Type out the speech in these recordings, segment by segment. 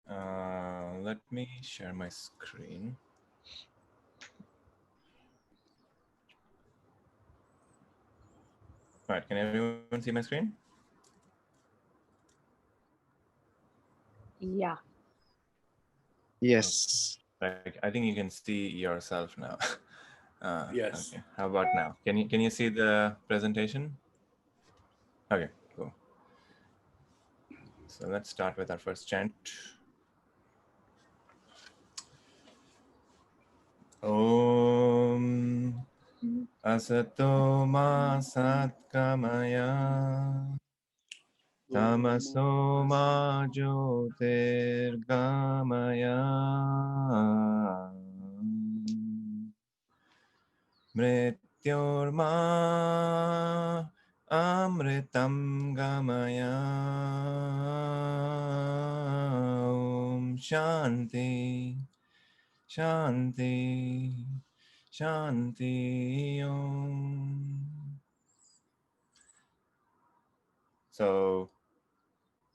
Let me share my screen. All right, can everyone see my screen? Yeah. Yes. Like, I think you can see yourself now. Yes. Okay, how about now? Can you see the presentation? Okay, cool. So let's start with our first chant. Om Asato Ma Satkamaya Tamaso Ma Jyotirgamaya Mrityorma Amritam Gamaya Om Shanti Shanti Shanti Om. So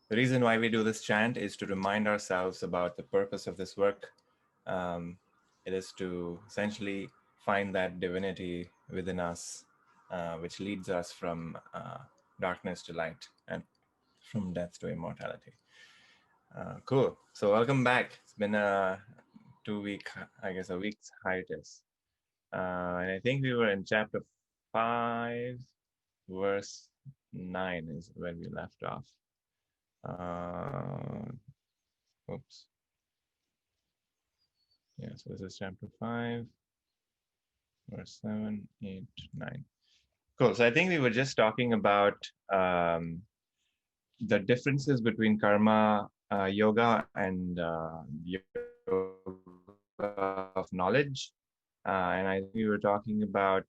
the reason why we do this chant is to remind ourselves about the purpose of this work. It is to essentially find that divinity within us, which leads us from darkness to light and from death to immortality. Cool. So welcome back. It's been a 2 week, I guess a week's hiatus. And I think we were in chapter 5, verse 9 is where we left off. Oops. Yeah, so this is chapter 5, verse 7, 8, 9. Cool. So I think we were just talking about the differences between karma yoga and yoga of knowledge. And I think we were talking about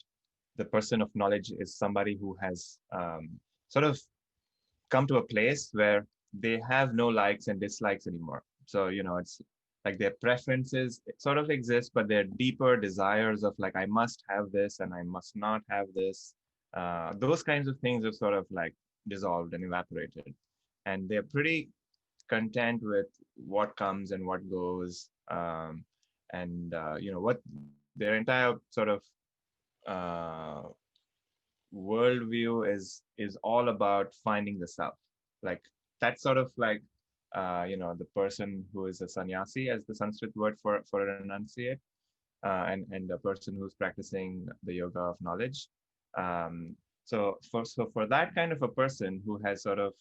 the person of knowledge is somebody who has sort of come to a place where they have no likes and dislikes anymore. So, it's like their preferences sort of exist, but their deeper desires of like, I must have this and I must not have this, those kinds of things are sort of like dissolved and evaporated. And they're pretty content with what comes and what goes. What their entire sort of uh, worldview is all about finding the self. Like that's sort of like the person who is a sannyasi, as the Sanskrit word for enunciate, and the person who's practicing the yoga of knowledge. So for that kind of a person who has sort of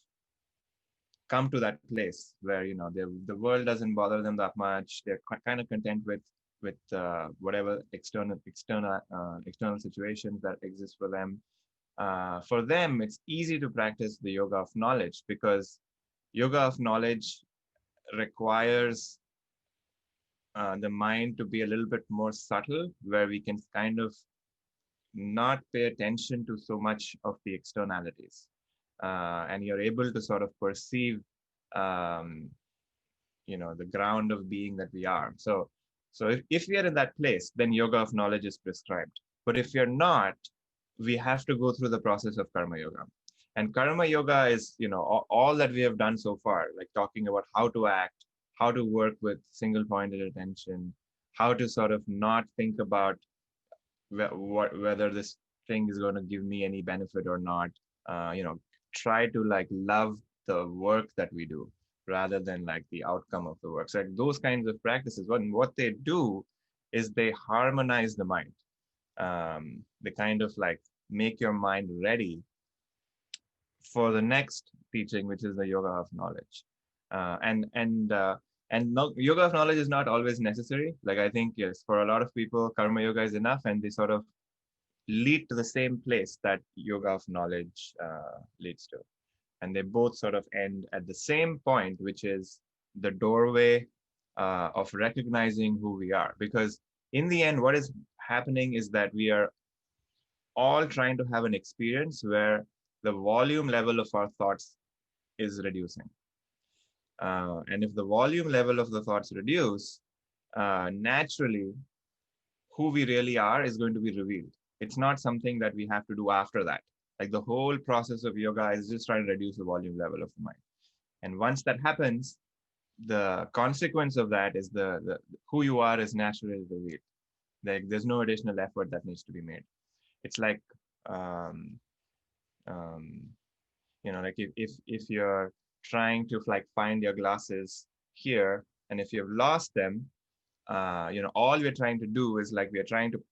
come to that place where the world doesn't bother them that much, they're kind of content with whatever external situations that exist for them. For them, it's easy to practice the yoga of knowledge because yoga of knowledge requires the mind to be a little bit more subtle, where we can kind of not pay attention to so much of the externalities. And you're able to sort of perceive, um, the ground of being that we are. So if we are in that place, then yoga of knowledge is prescribed. But if you're not, we have to go through the process of karma yoga. And karma yoga is, all that we have done so far, like talking about how to act, how to work with single pointed attention, how to sort of not think about whether this thing is going to give me any benefit or not. Try to like love the work that we do rather than like the outcome of the work. So like those kinds of practices, what they do is they harmonize the mind. They kind of like make your mind ready for the next teaching, which is the yoga of knowledge. Yoga of knowledge is not always necessary. Like I think yes, for a lot of people, karma yoga is enough, and they sort of lead to the same place that yoga of knowledge leads to, and they both sort of end at the same point, which is the doorway of recognizing who we are. Because in the end, what is happening is that we are all trying to have an experience where the volume level of our thoughts is reducing. And if the volume level of the thoughts reduce, naturally, who we really are is going to be revealed. It's not something that we have to do after that. Like the whole process of yoga is just trying to reduce the volume level of the mind. And once that happens, the consequence of that is the who you are is naturally revealed. Like there's no additional effort that needs to be made. It's like um, um, like if you're trying to like find your glasses here, and if you've lost them, all we're trying to do is like we're trying to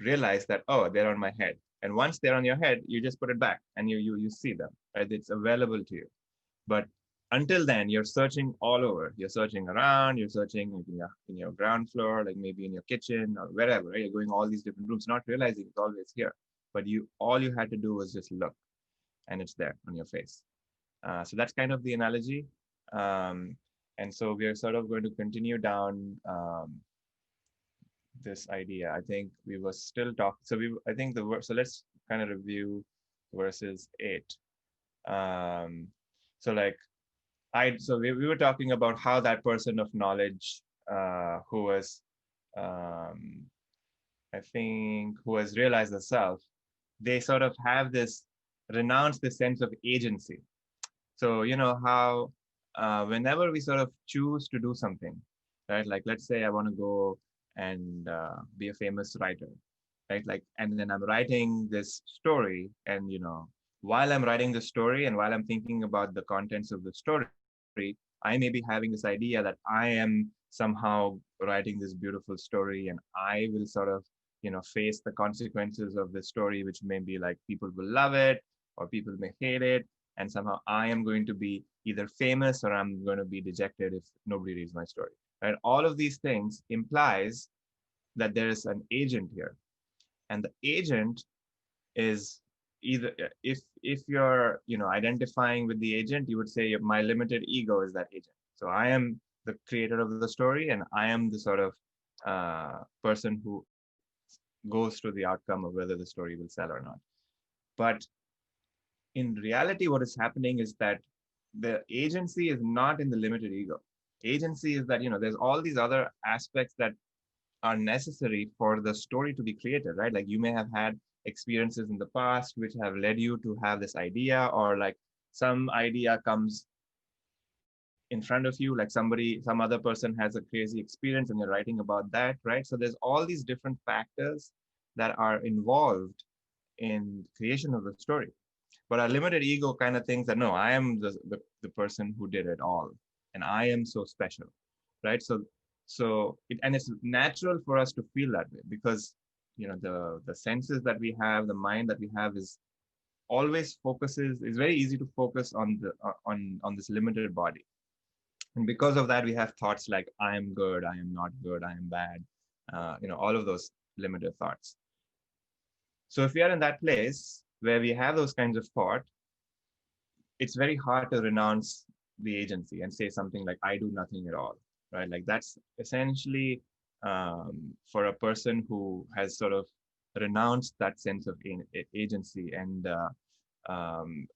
realize that, oh, they're on my head. And once they're on your head, you just put it back and you see them, right? It's available to you. But until then, you're searching all over. You're searching around, you're searching in your ground floor, like maybe in your kitchen or wherever, right? You're going all these different rooms, not realizing it's always here. But all you had to do was just look, and it's there on your face. So that's kind of the analogy. Um, and so we are sort of going to continue down this idea. I think we were still talking. I think so let's kind of review verses 8. Um, so like, we were talking about how that person of knowledge, who was, I think, who has realized the self, they sort of have renounce this sense of agency. So, how whenever we sort of choose to do something, right? Like, let's say I want to go and be a famous writer, right? Like, and then I'm writing this story, and, while I'm writing the story and while I'm thinking about the contents of the story, I may be having this idea that I am somehow writing this beautiful story, and I will sort of, face the consequences of the story, which may be like people will love it or people may hate it, and somehow I am going to be either famous or I'm going to be dejected if nobody reads my story. Right? All of these things implies that there is an agent here, and the agent is either, if you're identifying with the agent, you would say my limited ego is that agent. So I am the creator of the story, and I am the sort of person who goes to the outcome of whether the story will sell or not. But in reality, what is happening is that the agency is not in the limited ego. Agency is that, there's all these other aspects that are necessary for the story to be created, right? Like you may have had experiences in the past which have led you to have this idea, or like some idea comes in front of you, like some other person has a crazy experience and you're writing about that, right? So there's all these different factors that are involved in creation of the story. But our limited ego kind of thinks that, no, I am the person who did it all, and I am so special, right? And it's natural for us to feel that way because, the senses that we have, the mind that we have is very easy to focus on this limited body. And because of that, we have thoughts like, I am good, I am not good, I am bad, all of those limited thoughts. So if we are in that place where we have those kinds of thought, it's very hard to renounce the agency and say something like, I do nothing at all, right? Like that's essentially for a person who has sort of renounced that sense of agency, um,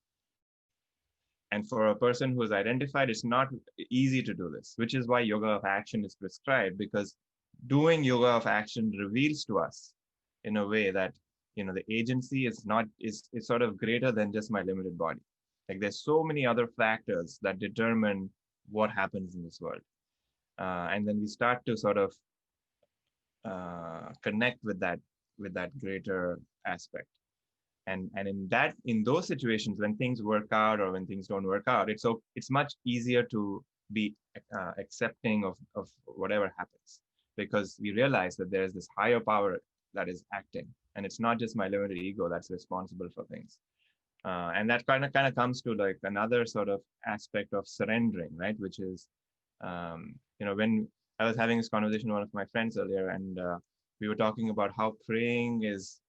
and for a person who is identified, it's not easy to do this, which is why yoga of action is prescribed, because doing yoga of action reveals to us in a way that, the agency is sort of greater than just my limited body. Like there's so many other factors that determine what happens in this world. And then we start to sort of connect with that greater aspect. And in those situations, when things work out or when things don't work out, it's much easier to be accepting of whatever happens, because we realize that there's this higher power that is acting, and it's not just my limited ego that's responsible for things. And that kind of comes to like another sort of aspect of surrendering, right? Which is, when I was having this conversation with one of my friends earlier, and we were talking about how praying is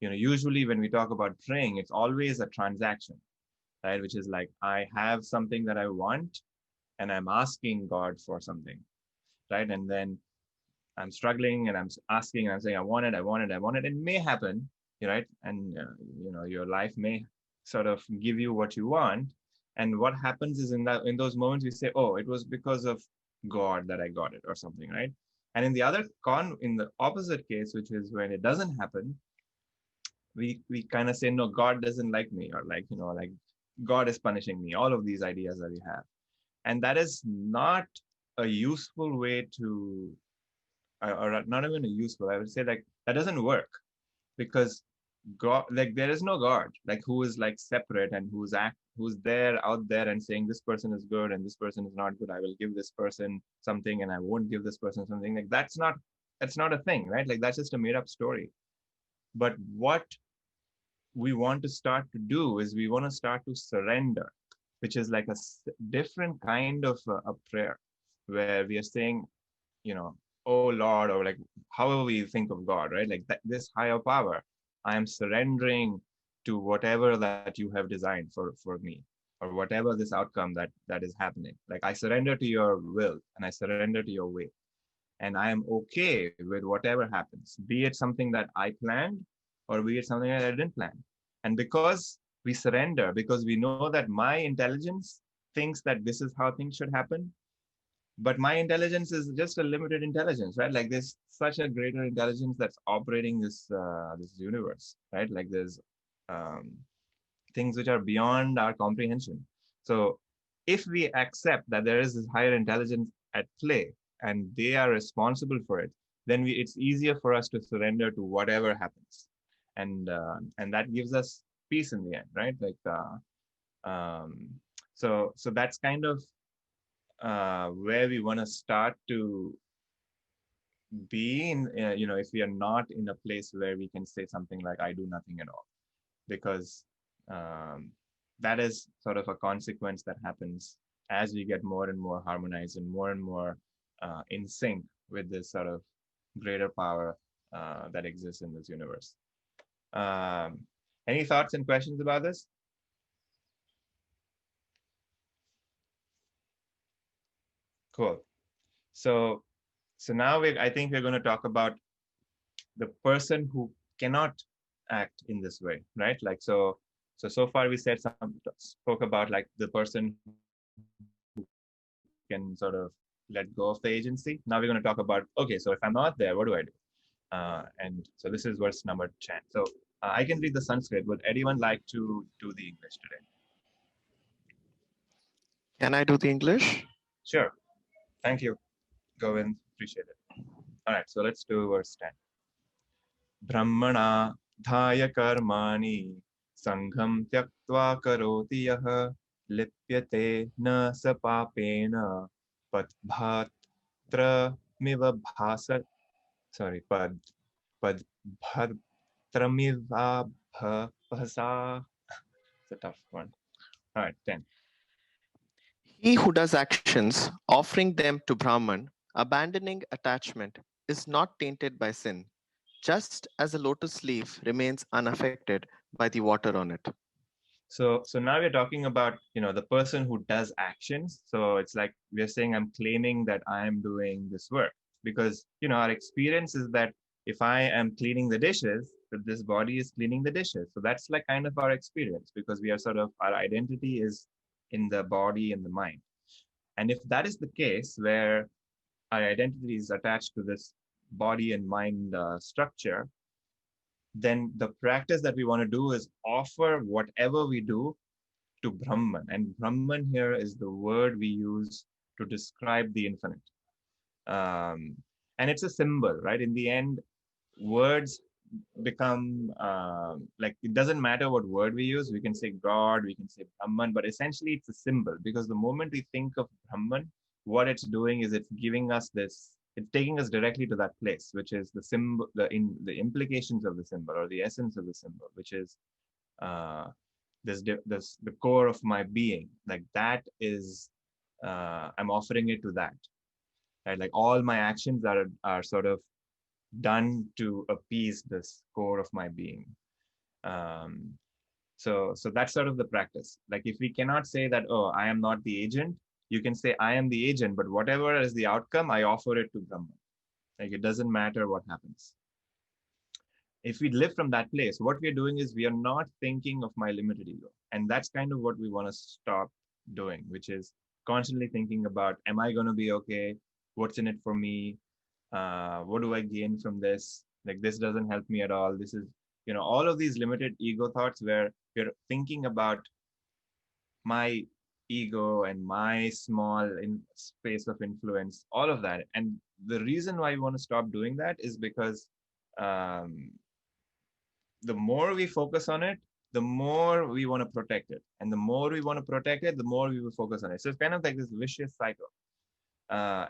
usually when we talk about praying, it's always a transaction, right? Which is like, I have something that I want and I'm asking God for something, right? And then I'm struggling and I'm asking and I'm saying, I want it, I want it, I want it. It may happen, right? And, your life may sort of give you what you want. And what happens is in those moments, we say, oh, it was because of God that I got it or something, right? And in the opposite case, which is when it doesn't happen, we kind of say, no, God doesn't like me, or like, like God is punishing me, all of these ideas that we have. And that is not a useful way to, or not even a useful, I would say, like, that doesn't work, because God, like, there is no God, like, who is like separate and who's there out there and saying this person is good and this person is not good. I will give this person something and I won't give this person something. Like, that's not a thing, right? Like, that's just a made up story. But what we want to start to do is we want to start to surrender, which is like a different kind of a prayer, where we are saying, you know, oh Lord, or like however we think of God, right? Like that, this higher power, I am surrendering to whatever that you have designed for me, or whatever this outcome that is happening. Like, I surrender to your will and I surrender to your way, and I am okay with whatever happens, be it something that I planned or be it something that I didn't plan. And because we surrender, because we know that my intelligence thinks that this is how things should happen, but my intelligence is just a limited intelligence, right? Like, there's such a greater intelligence that's operating this universe, right? Like, there's um, things which are beyond our comprehension. So if we accept that there is this higher intelligence at play and they are responsible for it, then it's easier for us to surrender to whatever happens, and that gives us peace in the end, right? Like, so that's kind of where we want to start to be in, if we are not in a place where we can say something like, I do nothing at all, because um, that is sort of a consequence that happens as we get more and more harmonized and more in sync with this sort of greater power that exists in this universe. Um, any thoughts and questions about this? Cool. So, so now I think we're going to talk about the person who cannot act in this way, right? Like, so far we spoke about like the person who can sort of let go of the agency. Now we're going to talk about, okay, so if I'm not there, what do I do? And so this is verse number 10. So I can read the Sanskrit. Would anyone like to do the English today? Can I do the English? Sure. Thank you, Govind. Appreciate it. All right, so let's do verse 10. ब्रह्मणा धाय कर्माणि संघं त्यक्त्वा करोति यः लिप्यते न स पापेन पदभद्रमिव भास sorry पदभद्रमिवाभसा. It's a tough one. All right, 10. He who does actions, offering them to Brahman, abandoning attachment, is not tainted by sin, just as a lotus leaf remains unaffected by the water on it. So now we're talking about, the person who does actions. So it's like we're saying, I'm claiming that I am doing this work, because our experience is that if I am cleaning the dishes, that this body is cleaning the dishes. So that's like kind of our experience, because we are sort of, our identity is in the body and the mind. And if that is the case, where our identity is attached to this body and mind structure, then the practice that we want to do is offer whatever we do to Brahman. And Brahman here is the word we use to describe the infinite. Um, and it's a symbol, right? In the end, words become like, it doesn't matter what word we use. We can say God, we can say Brahman, but essentially it's a symbol, because the moment we think of Brahman, what it's doing is it's giving us this, it's taking us directly to that place, which is the symbol, the implications of the symbol, or the essence of the symbol, which is uh, this the core of my being. Like, that is, I'm offering it to that, right? Like, all my actions are sort of done to appease this core of my being. um, so that's sort of the practice. Like, if we cannot say that, oh, I am not the agent, you can say I am the agent, but whatever is the outcome, I offer it to Brahman. Like, it doesn't matter what happens. If we live from that place, what we're doing is we are not thinking of my limited ego. And that's kind of what we want to stop doing, which is constantly thinking about, am I going to be okay? What's in it for me? What do I gain from this? Like, this doesn't help me at all. This is, all of these limited ego thoughts, where we're thinking about my ego and my small space of influence, all of that. And the reason why we want to stop doing that is because um, the more we focus on it, the more we want to protect it. And the more we want to protect it, the more we will focus on it. So it's kind of like this vicious cycle.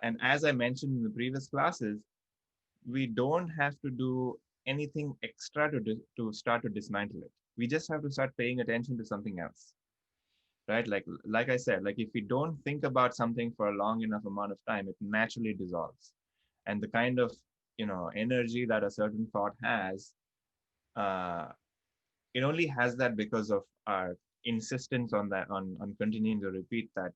And as I mentioned in the previous classes, we don't have to do anything extra to start to dismantle it. We just have to start paying attention to something else, right? Like I said, like if we don't think about something for a long enough amount of time, it naturally dissolves. And the kind of energy that a certain thought has, uh, it only has that because of our insistence on that, on continuing to repeat that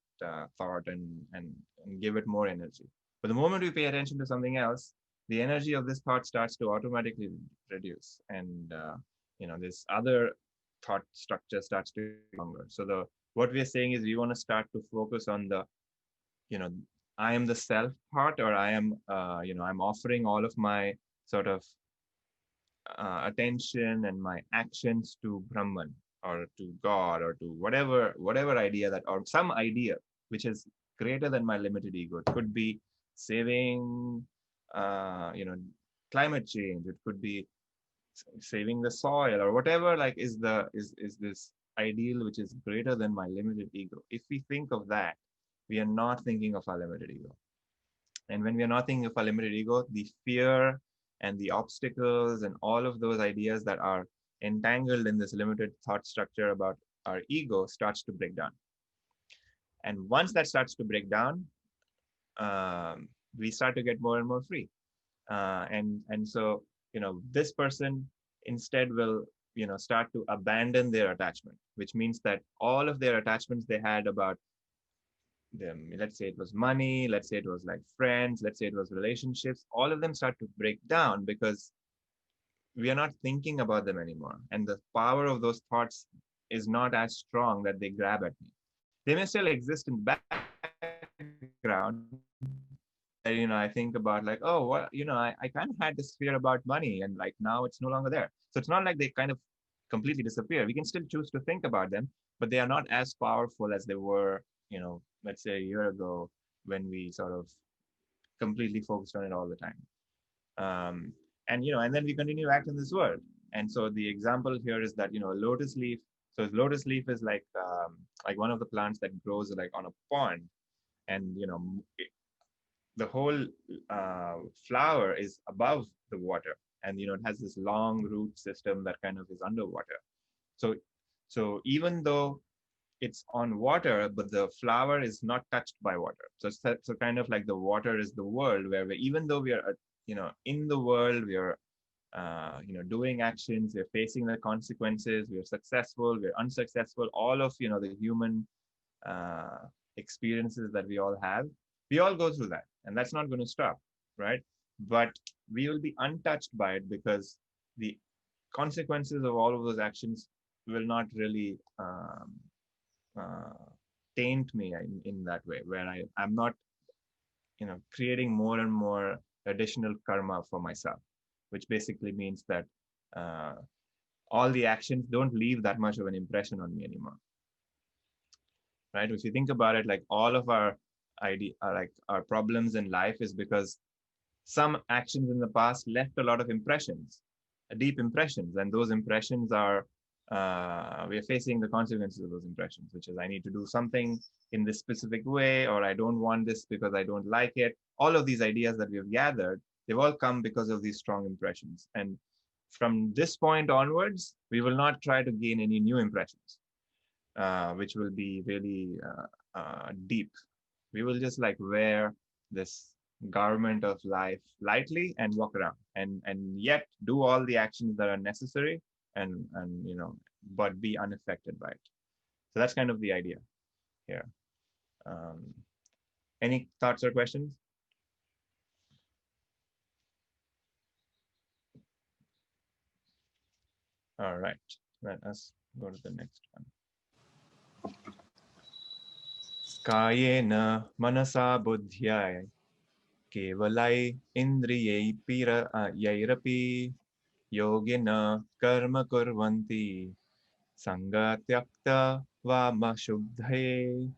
thought and give it more energy. But the moment we pay attention to something else, the energy of this thought starts to automatically reduce, and this other thought structure starts to get stronger. So the what we are saying is we want to start to focus on the you know I am the self part, or I am I'm offering all of my sort of attention and my actions to Brahman, or to God, or to whatever idea that, or some idea which is greater than my limited ego. It could be saving, climate change. It could be saving the soil, or whatever. Like is this ideal which is greater than my limited ego. If we think of that, we are not thinking of our limited ego. And when we are not thinking of our limited ego, the fear and the obstacles and all of those ideas that are entangled in this limited thought structure about our ego starts to break down. And once that starts to break down, we start to get more and more free. And so, this person instead will, start to abandon their attachment, which means that all of their attachments they had about them, let's say it was money, let's say it was like friends, let's say it was relationships, all of them start to break down because we are not thinking about them anymore, and the power of those thoughts is not as strong that they grab at me. They may still exist in the background, where I think about like, oh, what, I kind of had this fear about money, and like now it's no longer there. So it's not like they kind of completely disappear. We can still choose to think about them, but they are not as powerful as they were, let's say a year ago, when we sort of completely focused on it all the time. And then we continue to act in this world. And so the example here is that, a lotus leaf. So lotus leaf is like one of the plants that grows like on a pond, and the whole flower is above the water, and it has this long root system that kind of is underwater. So even though it's on water, but the flower is not touched by water. So kind of like the water is the world, where even though we are in the world, we are doing actions, we're facing the consequences, we're successful, we're unsuccessful, all of the human uh, experiences that we all have, we all go through that, and that's not going to stop, right? But we will be untouched by it, because the consequences of all of those actions will not really uh, taint me in that way, where I'm not creating more and more additional karma for myself, which basically means that uh, all the actions don't leave that much of an impression on me anymore, right? If you think about it, like all of our like our problems in life is because some actions in the past left a lot of impressions, deep impressions, and those impressions are we are facing the consequences of those impressions, which is I need to do something in this specific way, or I don't want this because I don't like it. All of these ideas that we have gathered, they've all come because of these strong impressions. And from this point onwards, we will not try to gain any new impressions, which will be really deep. We will just like wear this garment of life lightly and walk around, and yet do all the actions that are necessary, and but be unaffected by it. So that's kind of the idea here. Um, any thoughts or questions? All right, let us go to the next one. Kayena manasa buddhyaya kevalai indriyai pira yairapi yogina karma kurvanti sanga tyakta Vamashubdhaye.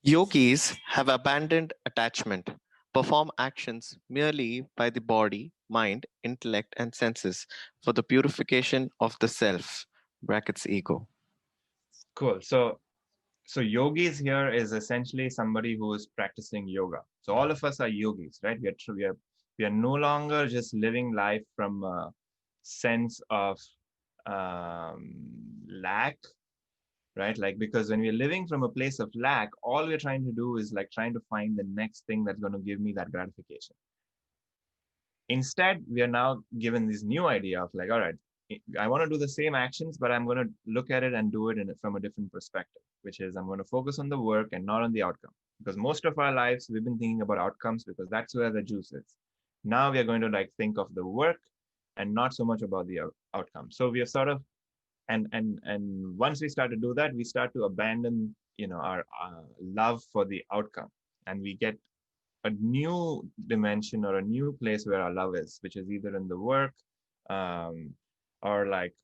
Yogis have abandoned attachment, perform actions merely by the body, mind, intellect, and senses for the purification of the self (brackets ego). Cool. So yogis here is essentially somebody who is practicing yoga. So all of us are yogis, right? We are no longer just living life from a sense of lack, right? Like, because when we're living from a place of lack, all we're trying to do is like trying to find the next thing that's going to give me that gratification. Instead, we are now given this new idea of like, all right, I want to do the same actions, but I'm going to look at it and do it from a different perspective, which is I'm going to focus on the work and not on the outcome. Because most of our lives, we've been thinking about outcomes because that's where the juice is. Now we are going to like think of the work and not so much about the outcome. So we are sort of, and once we start to do that, we start to abandon, our love for the outcome, and we get a new dimension or a new place where our love is, which is either in the work, um, or like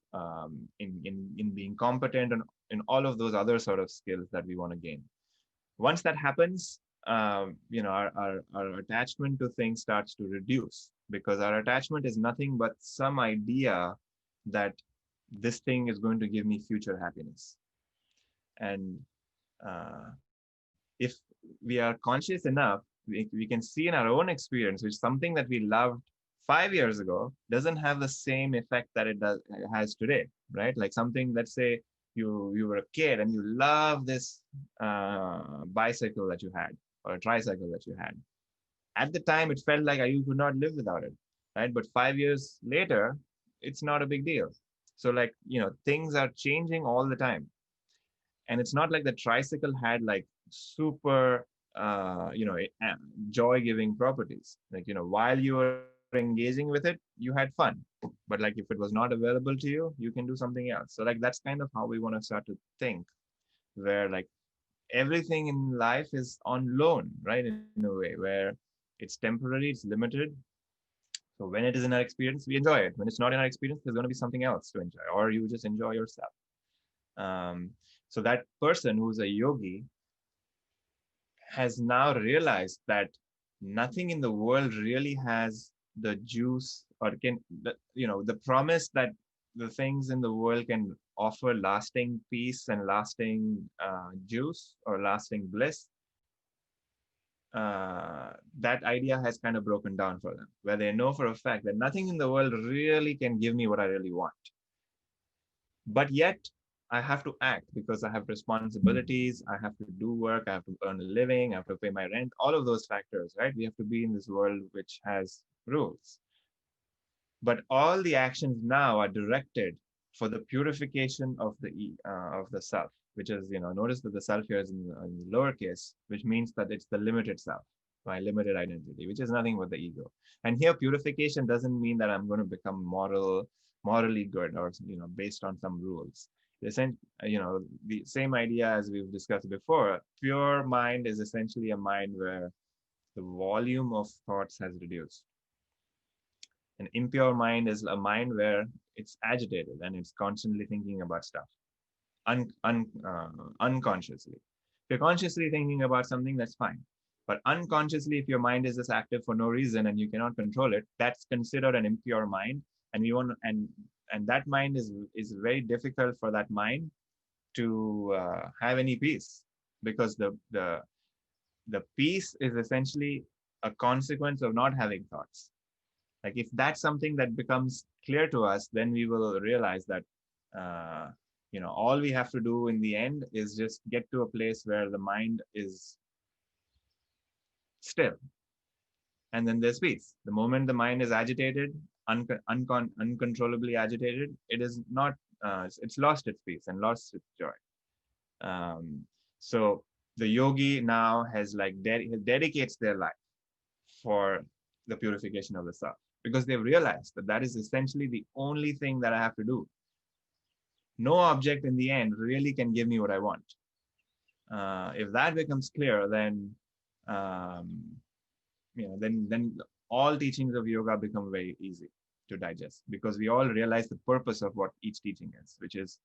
in being competent and in all of those other sort of skills that we want to gain. Once that happens, our attachment to things starts to reduce, because our attachment is nothing but some idea that this thing is going to give me future happiness. And if we are conscious enough, we can see in our own experience, which something that we loved 5 years ago doesn't have the same effect that it has today, right? Like something, let's say you were a kid and you love this bicycle that you had, or a tricycle that you had. At the time, it felt like you could not live without it, right? But 5 years later, it's not a big deal. So like, things are changing all the time. And it's not like the tricycle had like super joy giving properties. Like, while you were engaging with it, you had fun. But like, if it was not available to you, you can do something else. So like, that's kind of how we want to start to think, where like everything in life is on loan, right? In a way where it's temporary, it's limited. So when it is in our experience, we enjoy it. When it's not in our experience, there's going to be something else to enjoy, or you just enjoy yourself. So that person who's a yogi has now realized that nothing in the world really has the juice, or the promise that the things in the world can offer lasting peace and lasting juice or lasting bliss. That idea has kind of broken down for them, where they know for a fact that nothing in the world really can give me what I really want. But yet, I have to act because I have responsibilities, I have to do work, I have to earn a living, I have to pay my rent, all of those factors, right? We have to be in this world which has rules. But all the actions now are directed for the purification of the self, which is, notice that the self here is in lowercase, which means that it's the limited self, my limited identity, which is nothing but the ego. And here, purification doesn't mean that I'm going to become morally good, or based on some rules. The same idea as we've discussed before. Pure mind is essentially a mind where the volume of thoughts has reduced. An impure mind is a mind where it's agitated and it's constantly thinking about stuff unconsciously. If you're consciously thinking about something, that's fine. But unconsciously, if your mind is just active for no reason and you cannot control it, that's considered an impure mind. And we want and that mind is very difficult for that mind to have any peace, because the peace is essentially a consequence of not having thoughts. Like, if that's something that becomes clear to us, then we will realize that all we have to do in the end is just get to a place where the mind is still, and then there's peace. The moment the mind is agitated, uncontrollably agitated, it is not it's lost its peace and lost its joy. So the yogi now has like dedicates their life for the purification of the self, because they've realized that that is essentially the only thing that I have to do. No object in the end really can give me what I want. If that becomes clear, then um, then all teachings of yoga become very easy to digest, because we all realize the purpose of what each teaching is, which is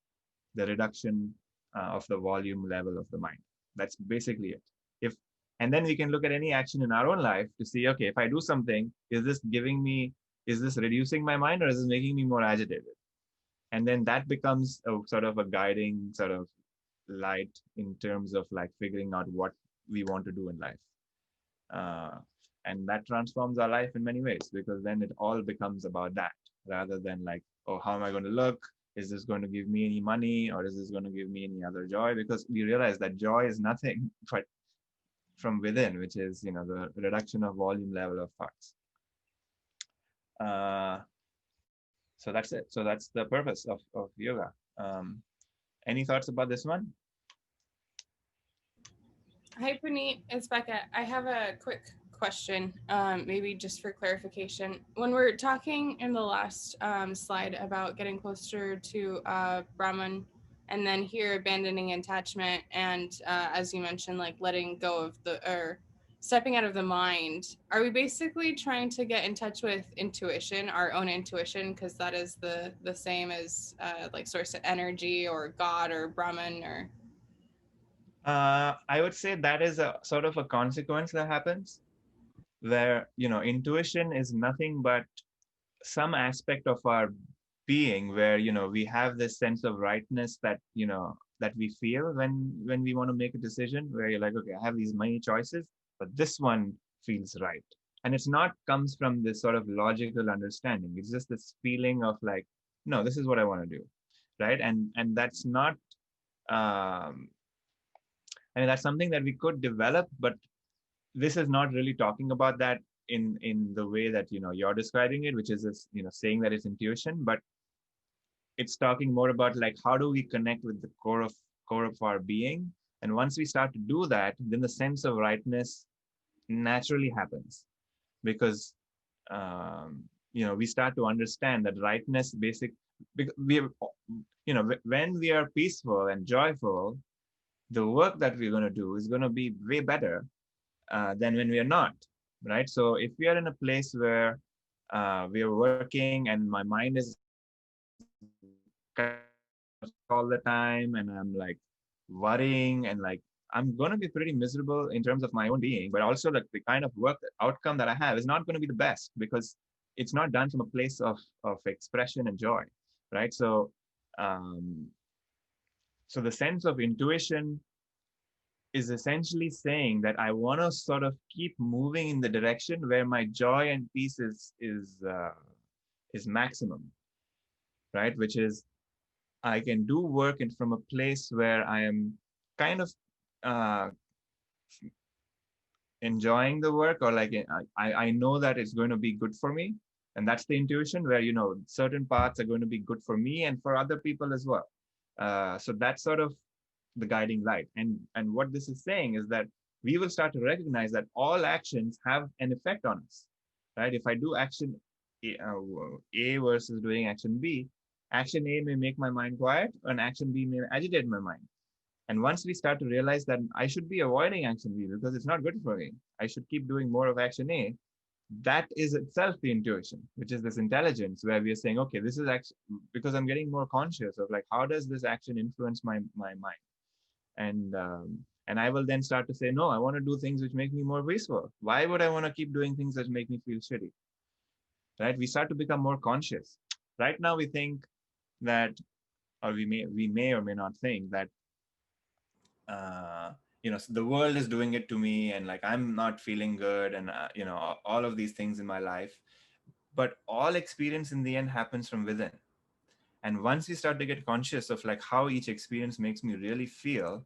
the reduction of the volume level of the mind. That's basically it. If and then we can look at any action in our own life to see, okay, if I do something, is this reducing my mind, or is this making me more agitated? And then that becomes a sort of a guiding sort of light in terms of like figuring out what we want to do in life. Uh, and that transforms our life in many ways, because then it all becomes about that rather than like, oh, how am I going to look? Is this going to give me any money, or is this going to give me any other joy? Because we realize that joy is nothing but from within, which is, the reduction of volume level of thoughts. So that's it. So that's the purpose of yoga. Any thoughts about this one? Hi, Puneet. It's Becca. I have a quick question, maybe just for clarification. When we're talking in the last slide about getting closer to Brahman, and then here abandoning attachment, and as you mentioned, like letting go of or stepping out of the mind, are we basically trying to get in touch with intuition, our own intuition, because that is the same as like source of energy or God or Brahman or... I would say that is a sort of a consequence that happens where, intuition is nothing but some aspect of our being where, we have this sense of rightness that, that we feel when we want to make a decision, where you're like, okay, I have these many choices, but this one feels right. And it's not comes from this sort of logical understanding. It's just this feeling of like, no, this is what I want to do. Right. And that's not, that's something that we could develop, but this is not really talking about that in the way that you're describing it, which is this, saying that it's intuition, but it's talking more about like how do we connect with the core of our being. And once we start to do that, then the sense of rightness naturally happens, because we start to understand that rightness when we are peaceful and joyful, the work that we're going to do is going to be way better than when we are not, right? So if we are in a place where we are working and my mind is all the time, and I'm like worrying, and like I'm going to be pretty miserable in terms of my own being, but also like the kind of work outcome that I have is not going to be the best, because it's not done from a place of expression and joy, right? So so the sense of intuition is essentially saying that I want to sort of keep moving in the direction where my joy and peace is maximum, right? Which is I can do work from a place where I am kind of uh, enjoying the work, or like I know that it's going to be good for me, and that's the intuition where certain parts are going to be good for me and for other people as well. So that's sort of the guiding light. And what this is saying is that we will start to recognize that all actions have an effect on us, right? If I do action A versus doing action B, action A may make my mind quiet, and action B may agitate my mind. And once we start to realize that I should be avoiding action B because it's not good for me, I should keep doing more of action A, that is itself the intuition, which is this intelligence where we are saying, okay, this is actually because I'm getting more conscious of like, how does this action influence my mind? And I will then start to say, no, I want to do things which make me more peaceful. Why would I want to keep doing things that make me feel shitty? Right? We start to become more conscious. Right now, we think that, or we may or may not think that, the world is doing it to me, and like I'm not feeling good, and all of these things in my life. But all experience in the end happens from within. And once we start to get conscious of like how each experience makes me really feel,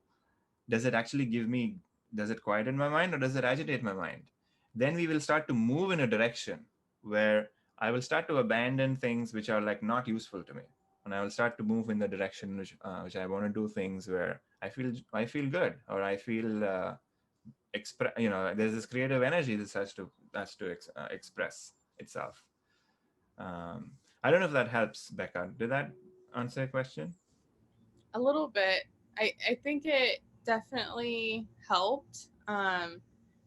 does it quieten my mind, or does it agitate my mind? Then we will start to move in a direction where I will start to abandon things which are like not useful to me. And I will start to move in the direction which I want to do things where I feel good, or I feel there's this creative energy that has to express itself. I don't know if that helps, Becca. Did that answer your question? A little bit. I think it definitely helped.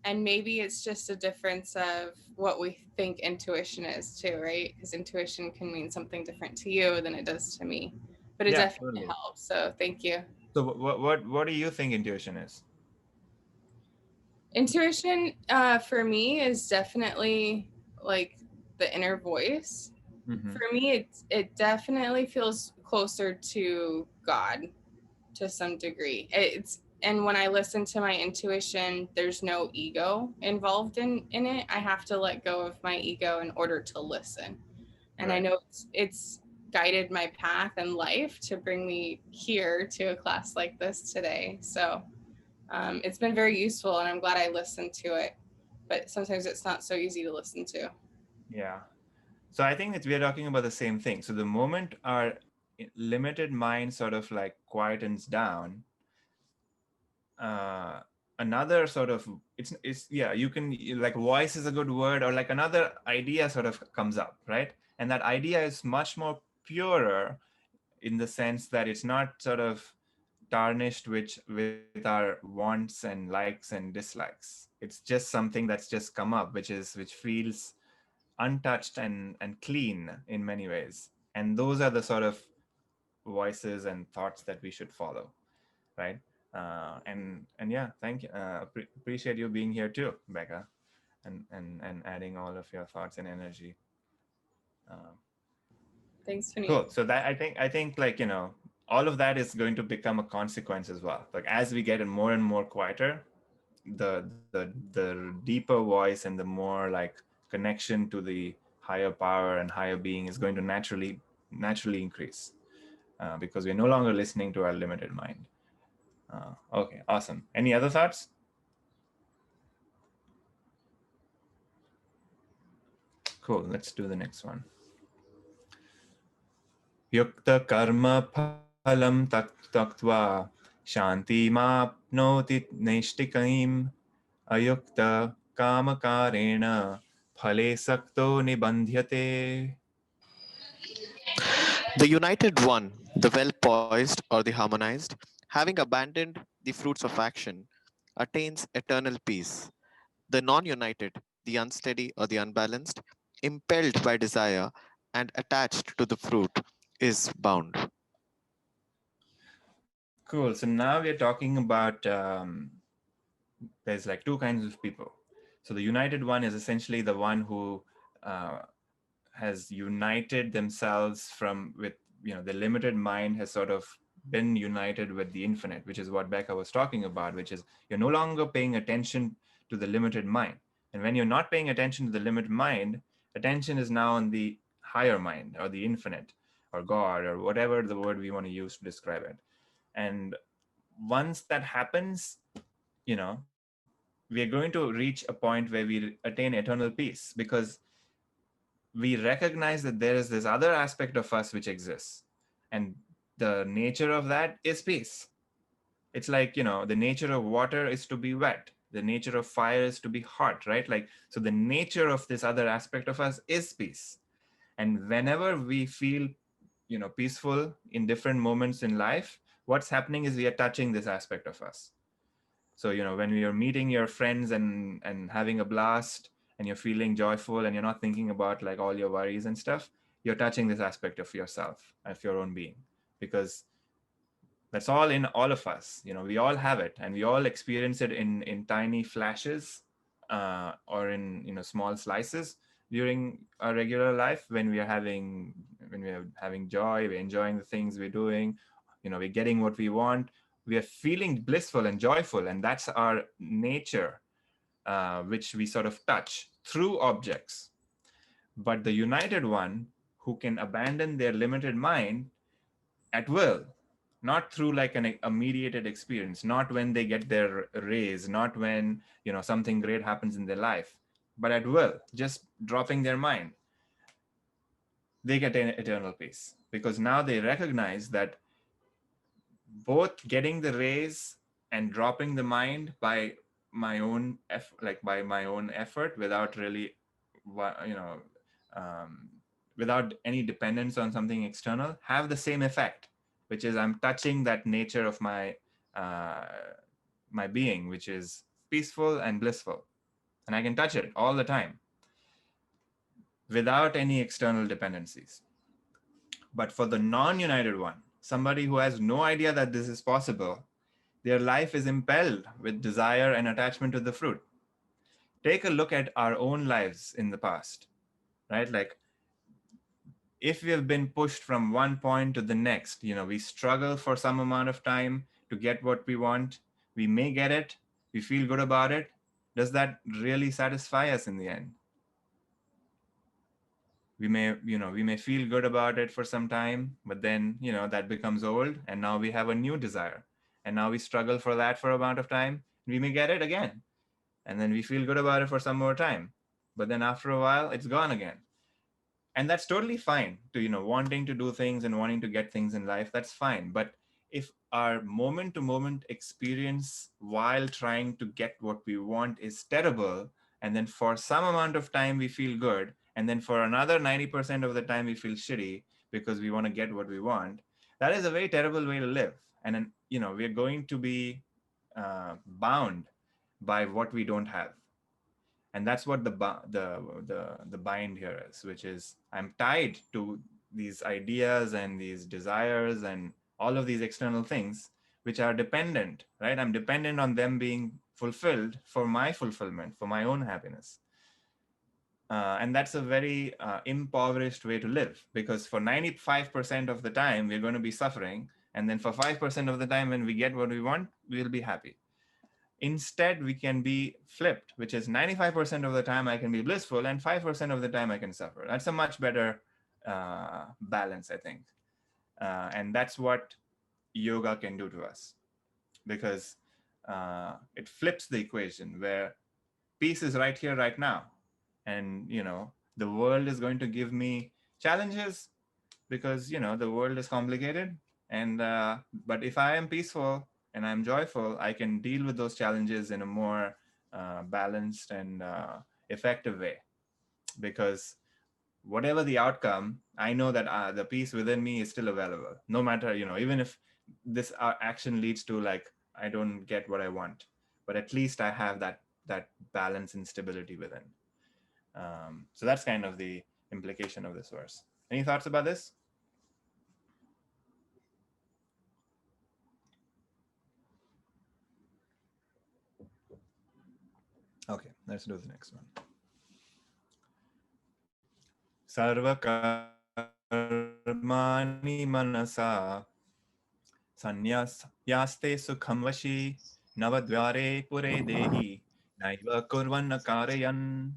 And maybe it's just a difference of what we think intuition is too, right? Because intuition can mean something different to you than it does to me. but it Yeah, definitely totally. helps. So thank you. So what do you think intuition is? Intuition for me is definitely like the inner voice. Mm-hmm. For me, it definitely feels closer to God to some degree. And when I listen to my intuition, there's no ego involved in it. I have to let go of my ego in order to listen. And I Right. know it's guided my path in life to bring me here to a class like this today. So it's been very useful, and I'm glad I listened to it. But sometimes it's not so easy to listen to. Yeah. So I think that we are talking about the same thing. So the moment our limited mind sort of like quietens down, uh, another sort of it's yeah, you can, like, voice is a good word, or like another idea sort of comes up, right? And that idea is much more purer, in the sense that it's not sort of tarnished with our wants and likes and dislikes. It's just something that's just come up, which feels untouched and clean in many ways. And those are the sort of voices and thoughts that we should follow, right? And yeah, thank you. Appreciate you being here too, Becca, and adding all of your thoughts and energy. Uh, Thanks, Puneet. cool. So that I think like, all of that is going to become a consequence as well. Like as we get more and more quieter, the deeper voice and the more like connection to the higher power and higher being is going to naturally increase, because we're no longer listening to our limited mind. Okay, awesome. Any other thoughts? Cool. Let's do the next one. Yukta karma phalam taktva shanti mapnoti naishtikayim ayukta kamakarena phale sakto nibandhyate. The united one, the well poised or the harmonized, having abandoned the fruits of action, attains eternal peace. The non united, the unsteady or the unbalanced, impelled by desire and attached to the fruit, is bound. Cool. So now we're talking about there's like two kinds of people. So the united one is essentially the one who uh, has united themselves from with, the limited mind has sort of been united with the infinite, which is what Becca was talking about, which is you're no longer paying attention to the limited mind. And when you're not paying attention to the limited mind, attention is now on the higher mind or the infinite or God or whatever the word we want to use to describe it. And once that happens, we are going to reach a point where we attain eternal peace, because we recognize that there is this other aspect of us which exists, and the nature of that is peace. It's like, the nature of water is to be wet, the nature of fire is to be hot, right? Like, so the nature of this other aspect of us is peace. And whenever we feel, peaceful in different moments in life, what's happening is we are touching this aspect of us. So, when you're meeting your friends and having a blast, and you're feeling joyful and you're not thinking about like all your worries and stuff, you're touching this aspect of yourself, of your own being, because that's all in all of us. We all have it, and we all experience it in tiny flashes, or in, small slices during our regular life, when we are having joy, we're enjoying the things we're doing, we're getting what we want, we are feeling blissful and joyful, and that's our nature, which we sort of touch through objects. But the united one, who can abandon their limited mind at will, not through like a mediated experience, not when they get their raise, not when, something great happens in their life, but at will, just dropping their mind, they get an eternal peace, because now they recognize that both getting the raise and dropping the mind by by my own effort, without really, you know um, without any dependence on something external, have the same effect, which is I'm touching that nature of uh, my being, which is peaceful and blissful, and I can touch it all the time without any external dependencies. But for the non-united one, somebody who has no idea that this is possible, their life is impelled with desire and attachment to the fruit. Take a look at our own lives in the past, right? Like if we have been pushed from one point to the next, we struggle for some amount of time to get what we want. We may get it. We feel good about it. Does that really satisfy us in the end? We may feel good about it for some time, but then, that becomes old and now we have a new desire. And now we struggle for that for a amount of time. We may get it again. And then we feel good about it for some more time. But then after a while, it's gone again. And that's totally fine to, wanting to do things and wanting to get things in life. That's fine. But if our moment to moment experience while trying to get what we want is terrible, and then for some amount of time we feel good, and then for another 90% of the time we feel shitty because we want to get what we want, that is a very terrible way to live. And then, we're going to be bound by what we don't have. And that's what the bind here is, which is I'm tied to these ideas and these desires and all of these external things which are dependent, right? I'm dependent on them being fulfilled for my fulfillment, for my own happiness. And that's a very impoverished way to live, because for 95% of the time we're going to be suffering, and then for 5% of the time when we get what we want, we'll be happy. Instead, we can be flipped, which is 95% of the time I can be blissful and 5% of the time I can suffer. That's a much better balance, I think. And that's what yoga can do to us, because it flips the equation where peace is right here, right now. And, the world is going to give me challenges because, the world is complicated. And, but if I am peaceful, and I'm joyful, I can deal with those challenges in a more balanced and effective way. Because whatever the outcome, I know that the peace within me is still available. No matter, even if this action leads to like, I don't get what I want, but at least I have that balance and stability within. So that's kind of the implication of this verse. Any thoughts about this? Okay, let's do the next one. Sarvakarmani manasa sanyasyaste sukham vashi navadvare pure dehi naiva kurvan karayan.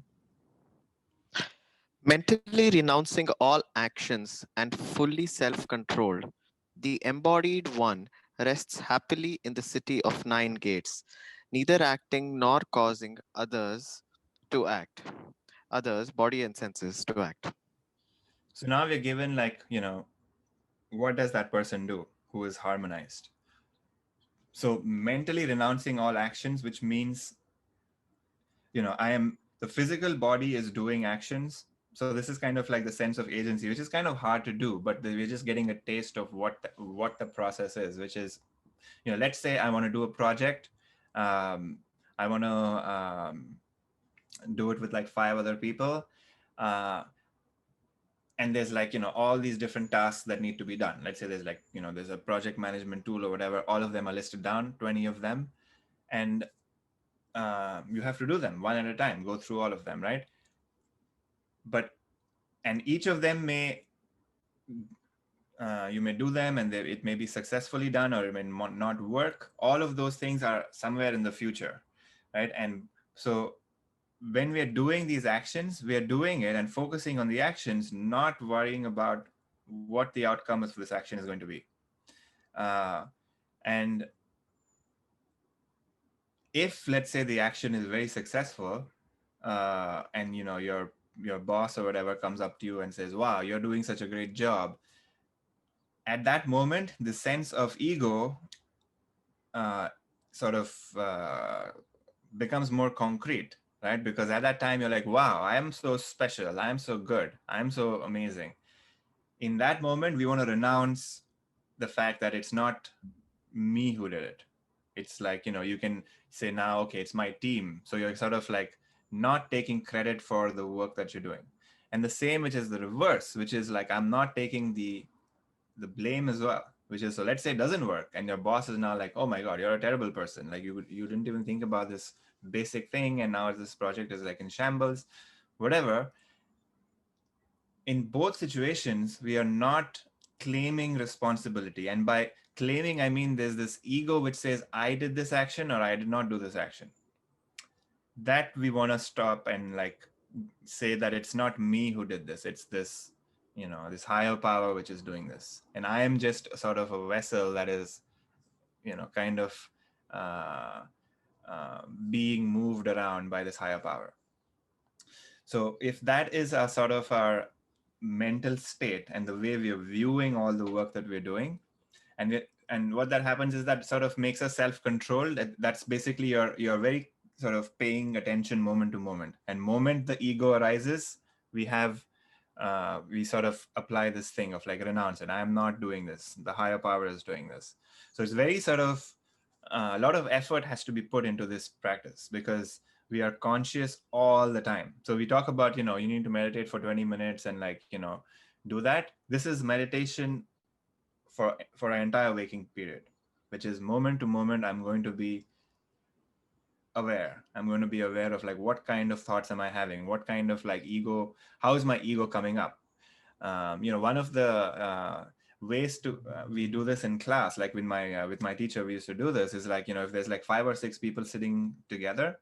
Mentally renouncing all actions and fully self-controlled, the embodied one rests happily in the city of 9 gates, neither acting nor causing others to act, others, body and senses to act. So now we're given like, what does that person do who is harmonized? So mentally renouncing all actions, which means, the physical body is doing actions. So this is kind of like the sense of agency, which is kind of hard to do, but we're just getting a taste of what the process is, which is, let's say I want to do a project. I want to do it with like 5 other people. And there's like, all these different tasks that need to be done. Let's say there's like, there's a project management tool or whatever. All of them are listed down, 20 of them. And you have to do them one at a time, go through all of them, right? And each of them you may do them and it may be successfully done, or it may not work. All of those things are somewhere in the future, right? And so when we are doing these actions, we are doing it and focusing on the actions, not worrying about what the outcome of this action is going to be. And if, let's say, the action is very successful, and your boss or whatever comes up to you and says, wow, you're doing such a great job, at that moment, the sense of ego sort of becomes more concrete, right? Because at that time, you're like, wow, I am so special. I am so good. I'm so amazing. In that moment, we want to renounce the fact that it's not me who did it. It's like, you can say now, okay, it's my team. So you're sort of like not taking credit for the work that you're doing. And the same, which is the reverse, which is like, I'm not taking the blame as well, which is, so let's say it doesn't work and your boss is now like, oh my God, you're a terrible person. Like you didn't even think about this basic thing. And now this project is like in shambles, whatever. In both situations, we are not claiming responsibility. And by claiming, I mean, there's this ego which says, I did this action or I did not do this action. That we want to stop and like say that it's not me who did this. It's this, this higher power which is doing this. And I am just sort of a vessel that is, kind of uh, being moved around by this higher power. So if that is a sort of our mental state and the way we are viewing all the work that we're doing, and what that happens is that sort of makes us self-controlled. That's basically you're very sort of paying attention moment to moment. And moment the ego arises, we sort of apply this thing of like renounce it. I am not doing this. The higher power is doing this. So it's very sort of a lot of effort has to be put into this practice because we are conscious all the time. So we talk about, you need to meditate for 20 minutes and like, do that. This is meditation for an entire waking period, which is moment to moment. I'm going to be aware. I'm going to be aware of like, what kind of thoughts am I having? What kind of like ego, how is my ego coming up? One of the ways to we do this in class, like with my teacher, we used to do this is like, if there's like 5 or 6 people sitting together,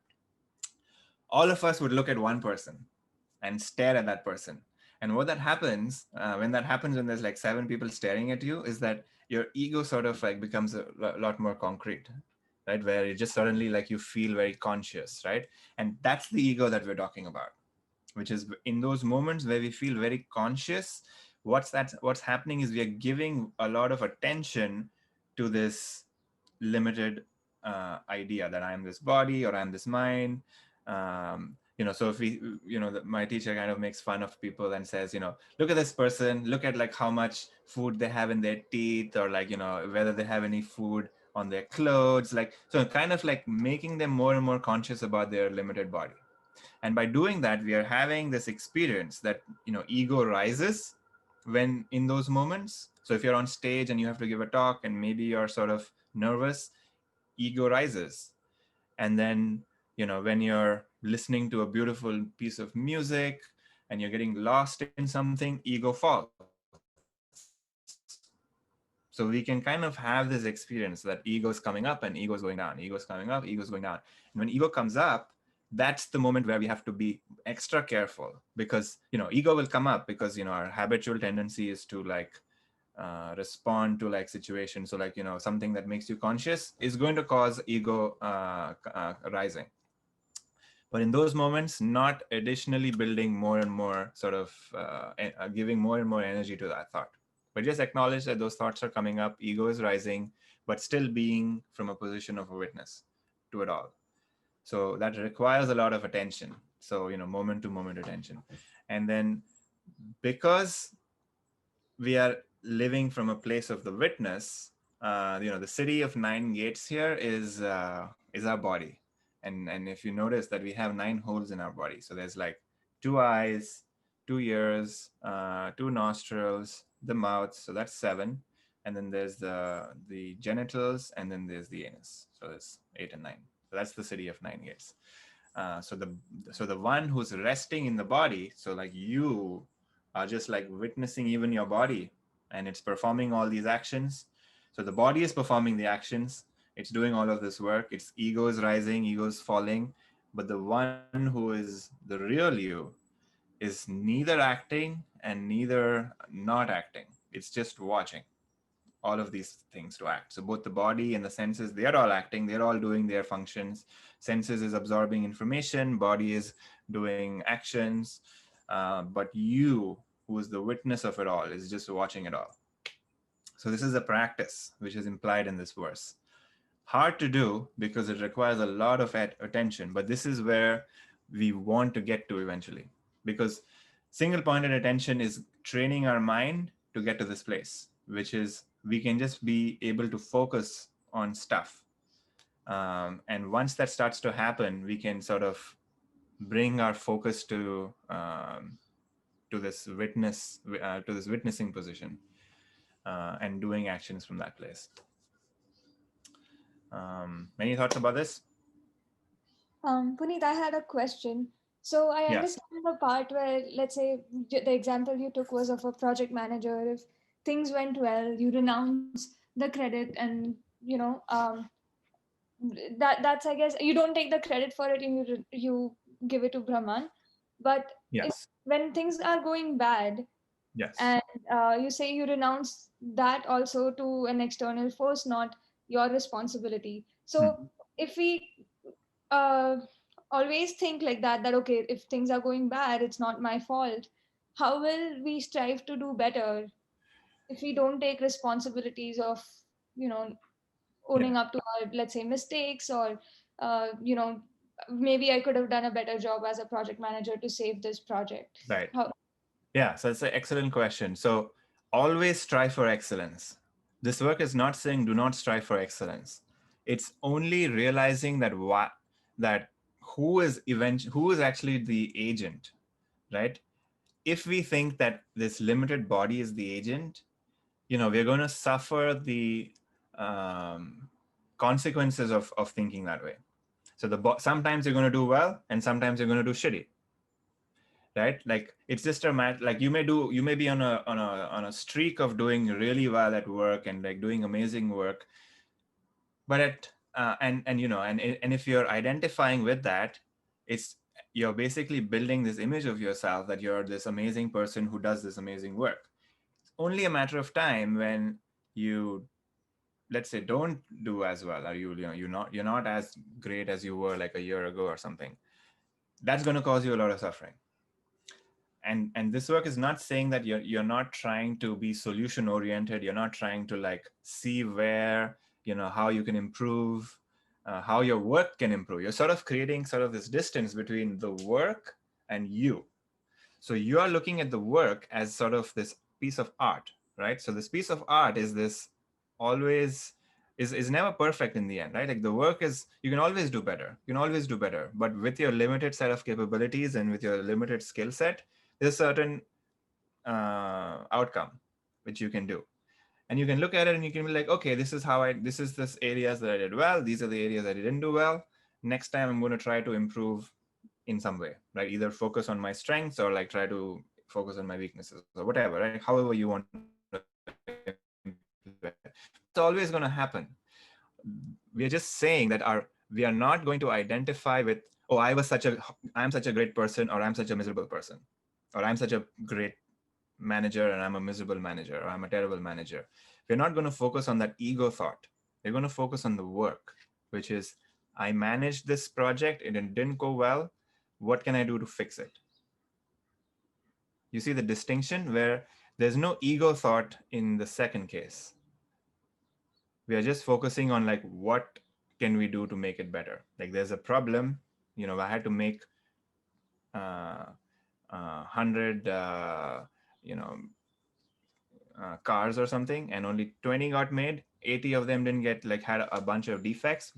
all of us would look at one person and stare at that person. And what that happens when there's like 7 people staring at you is that your ego sort of like becomes a lot more concrete, right? Where it just suddenly like you feel very conscious, right? And that's the ego that we're talking about, which is in those moments where we feel very conscious. What's happening is we are giving a lot of attention to this limited idea that I am this body or I'm this mind. So if we, my teacher kind of makes fun of people and says, look at this person, look at like how much food they have in their teeth, or like, whether they have any food on their clothes, like, so kind of like making them more and more conscious about their limited body. And by doing that, we are having this experience that, ego rises when in those moments. So if you're on stage and you have to give a talk and maybe you're sort of nervous, ego rises. And then, when you're listening to a beautiful piece of music and you're getting lost in something, ego falls. So we can kind of have this experience that ego is coming up and ego is going down, ego is coming up, ego is going down. And when ego comes up, that's the moment where we have to be extra careful, because, ego will come up because, our habitual tendency is to like respond to like situations. So like, something that makes you conscious is going to cause ego rising. But in those moments, not additionally building more and more sort of giving more and more energy to that thought, but just acknowledge that those thoughts are coming up, ego is rising, but still being from a position of a witness to it all. So that requires a lot of attention. So, moment to moment attention. And then because we are living from a place of the witness, the city of 9 gates here is our body. And if you notice that we have 9 holes in our body, so there's like 2 eyes, 2 ears, 2 nostrils, the mouth, so that's 7, and then there's the genitals, and then there's the anus, so there's 8 and 9. So that's the city of 9 gates. So the one who's resting in the body, so like you are just like witnessing even your body, and it's performing all these actions. So the body is performing the actions, it's doing all of this work, its ego is rising, ego is falling, but the one who is the real you is neither acting and neither not acting. It's just watching all of these things to act. So both the body and the senses, they're all acting, they're all doing their functions. Senses is absorbing information, body is doing actions, but you, who is the witness of it all, is just watching it all. So this is a practice which is implied in this verse. Hard to do because it requires a lot of attention, but this is where we want to get to eventually, because single pointed attention is training our mind to get to this place, which is we can just be able to focus on stuff. And once that starts to happen, we can sort of bring our focus to this witnessing position. and doing actions from that place. Any thoughts about this? Puneet, I had a question. So I Yeah. understand the part where, let's say, the example you took was of a project manager. If things went well, you renounce the credit, and that's, I guess, you don't take the credit for it, and you give it to Brahman. But if Yes. when things are going bad, Yes. and you say you renounce that also to an external force, not your responsibility. Hmm. So if we uh, always think like that okay, if things are going bad, it's not my fault, how will we strive to do better if we don't take responsibilities of you know Yeah. owning up to our, let's say, mistakes, or maybe I could have done a better job as a project manager to save this project. Right. How? Yeah. So it's an excellent question. So always strive for excellence. This work is not saying do not strive for excellence. It's only realizing that who is actually the agent, right? If we think that this limited body is the agent, we're going to suffer the um, consequences of thinking that way. So sometimes you're going to do well, and sometimes you're going to do shitty, right? Like it's just a matter. Like you may be on a streak of doing really well at work and like doing amazing work, but and if you're identifying with that, it's you're basically building this image of yourself that you're this amazing person who does this amazing work. It's only a matter of time when you, let's say, don't do as well, or you're not as great as you were like a year ago or something. That's going to cause you a lot of suffering. And this work is not saying that you're not trying to be solution oriented. You're not trying to like see where, how you can improve, how your work can improve. You're sort of creating sort of this distance between the work and you. So you are looking at the work as sort of this piece of art, right? So this piece of art is this always is never perfect in the end, right? Like the work is, you can always do better. You can always do better. But with your limited set of capabilities and with your limited skill set, there's a certain outcome which you can do. And you can look at it and you can be like, okay, this is this areas that I did well. These are the areas I didn't do well. Next time I'm going to try to improve in some way, right? Either focus on my strengths or like try to focus on my weaknesses or whatever, right? However you want to implement. It's always going to happen. We are just saying that we are not going to identify with, oh, I'm such a great person, or I'm such a miserable person, or I'm such a great manager and I'm a miserable manager, or I'm a terrible manager. We're not going to focus on that ego thought. We're going to focus on the work, which is, I managed this project, it didn't go well. What can I do to fix it? You see the distinction where there's no ego thought in the second case. We are just focusing on like, what can we do to make it better? Like there's a problem, I had to make 100, cars or something, and only 20 got made. 80 of them didn't get, like, had a bunch of defects.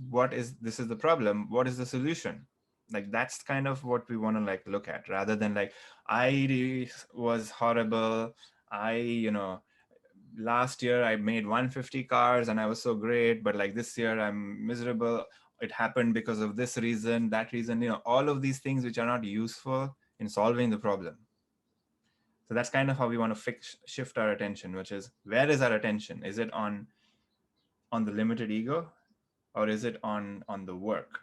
This is the problem. What is the solution? Like that's kind of what we want to like look at, rather than like, I was horrible. Last year I made 150 cars and I was so great, but like this year I'm miserable. It happened because of this reason, that reason, all of these things which are not useful in solving the problem. So that's kind of how we want to shift our attention, which is, where is our attention? Is it on the limited ego, or is it on the work?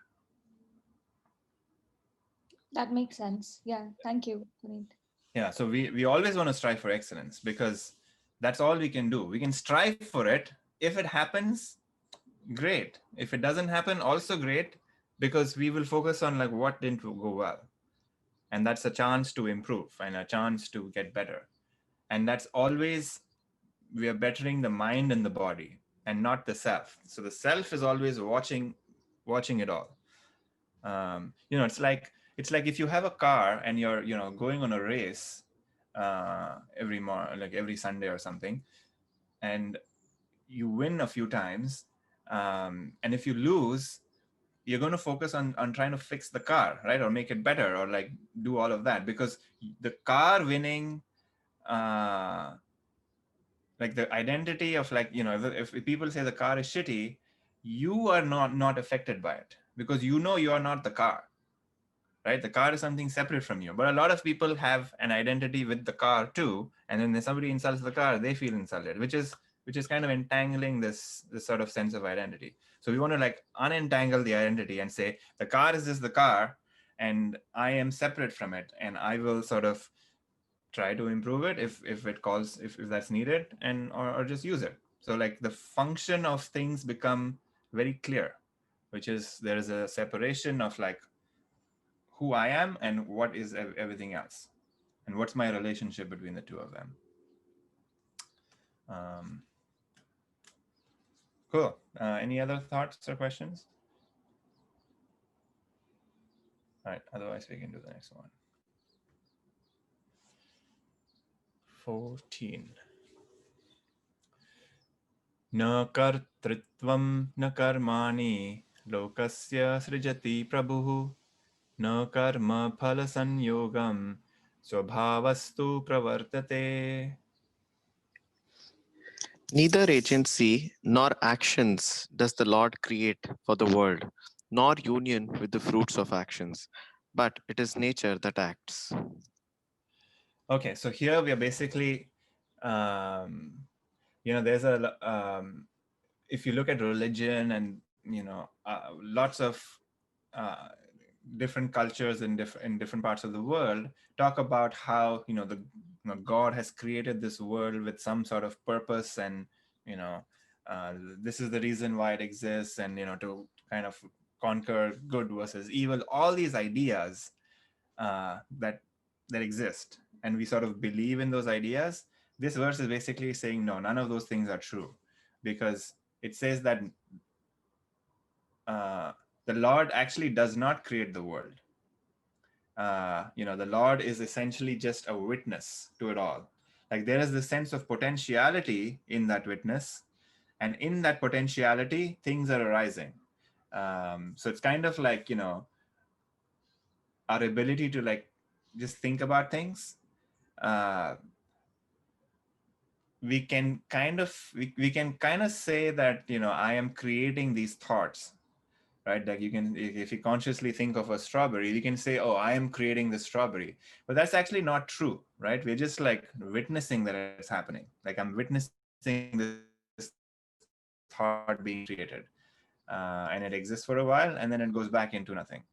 That makes sense. Yeah, thank you, Puneet. Yeah. So we always want to strive for excellence, because that's all we can do. We can strive for it. If it happens, great. If it doesn't happen, also great, because we will focus on like what didn't go well. And that's a chance to improve and a chance to get better. And that's always, we are bettering the mind and the body, and not the self. So the self is always watching it all. It's like if you have a car and you're going on a race every Sunday or something, and you win a few times, and if you lose, you're going to focus on trying to fix the car, right, or make it better, or like do all of that, because the car winning like the identity of like, if people say the car is shitty, you are not affected by it because you know you are not the car, right? The car is something separate from you. But a lot of people have an identity with the car too, and then if somebody insults the car, they feel insulted, which is kind of entangling this sort of sense of identity. So we want to like unentangle the identity and say the car is just the car, and I am separate from it, and I will sort of try to improve it if it calls, if that's needed, and or just use it. So like the function of things become very clear, which is there is a separation of like who I am and what is everything else, and what's my relationship between the two of them. Cool. Any other thoughts or questions? All right, otherwise we can do the next one. 14. Na kartritvam na karmani lokasya srijati prabhu na karma phala sanyogam swabhavastu pravartate. Neither agency nor actions does the Lord create for the world, nor union with the fruits of actions, but it is nature that acts. Okay, so here we are basically, there's if you look at religion and, lots of different cultures in different parts of the world talk about how, God has created this world with some sort of purpose, and, this is the reason why it exists, and, to kind of conquer good versus evil, all these ideas that exist, and we sort of believe in those ideas. This verse is basically saying, no, none of those things are true, because it says that the Lord actually does not create the world. The Lord is essentially just a witness to it all. Like there is this sense of potentiality in that witness, and in that potentiality, things are arising. So it's kind of like, our ability to like just think about things. We can kind of say that, I am creating these thoughts, right? Like you can, if you consciously think of a strawberry, you can say, oh, I am creating this strawberry, but that's actually not true, right? We're just like witnessing that it's happening. Like I'm witnessing this thought being created, and it exists for a while, and then it goes back into nothing.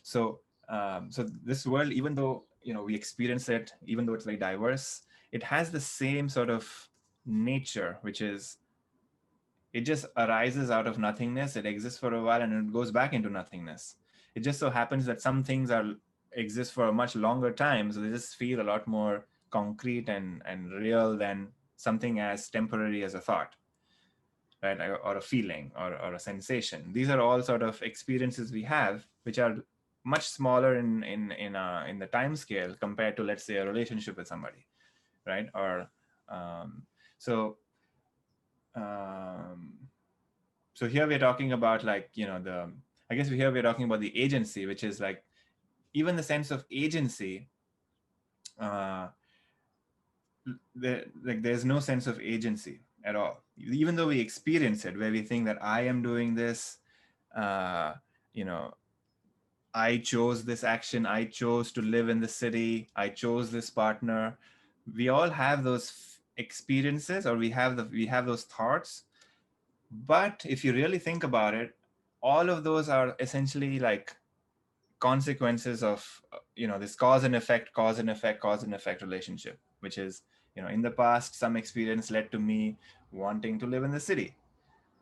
So so this world, even though, we experience it, even though it's very diverse, it has the same sort of nature, which is it just arises out of nothingness. It exists for a while and it goes back into nothingness. It just so happens that some things exist for a much longer time, so they just feel a lot more concrete and real than something as temporary as a thought, right? Or a feeling, or a sensation. These are all sort of experiences we have, which are much smaller in the time scale compared to, let's say, a relationship with somebody, right? Or so um, so here we're talking about like, here we're talking about the agency, which is like even the sense of agency. There's no sense of agency at all, even though we experience it, where we think that I am doing this, you know I chose this action, I chose to live in the city, I chose this partner. We all have those experiences, or we have those thoughts. But if you really think about it, all of those are essentially like consequences of, this cause and effect relationship, which is, in the past, some experience led to me wanting to live in the city,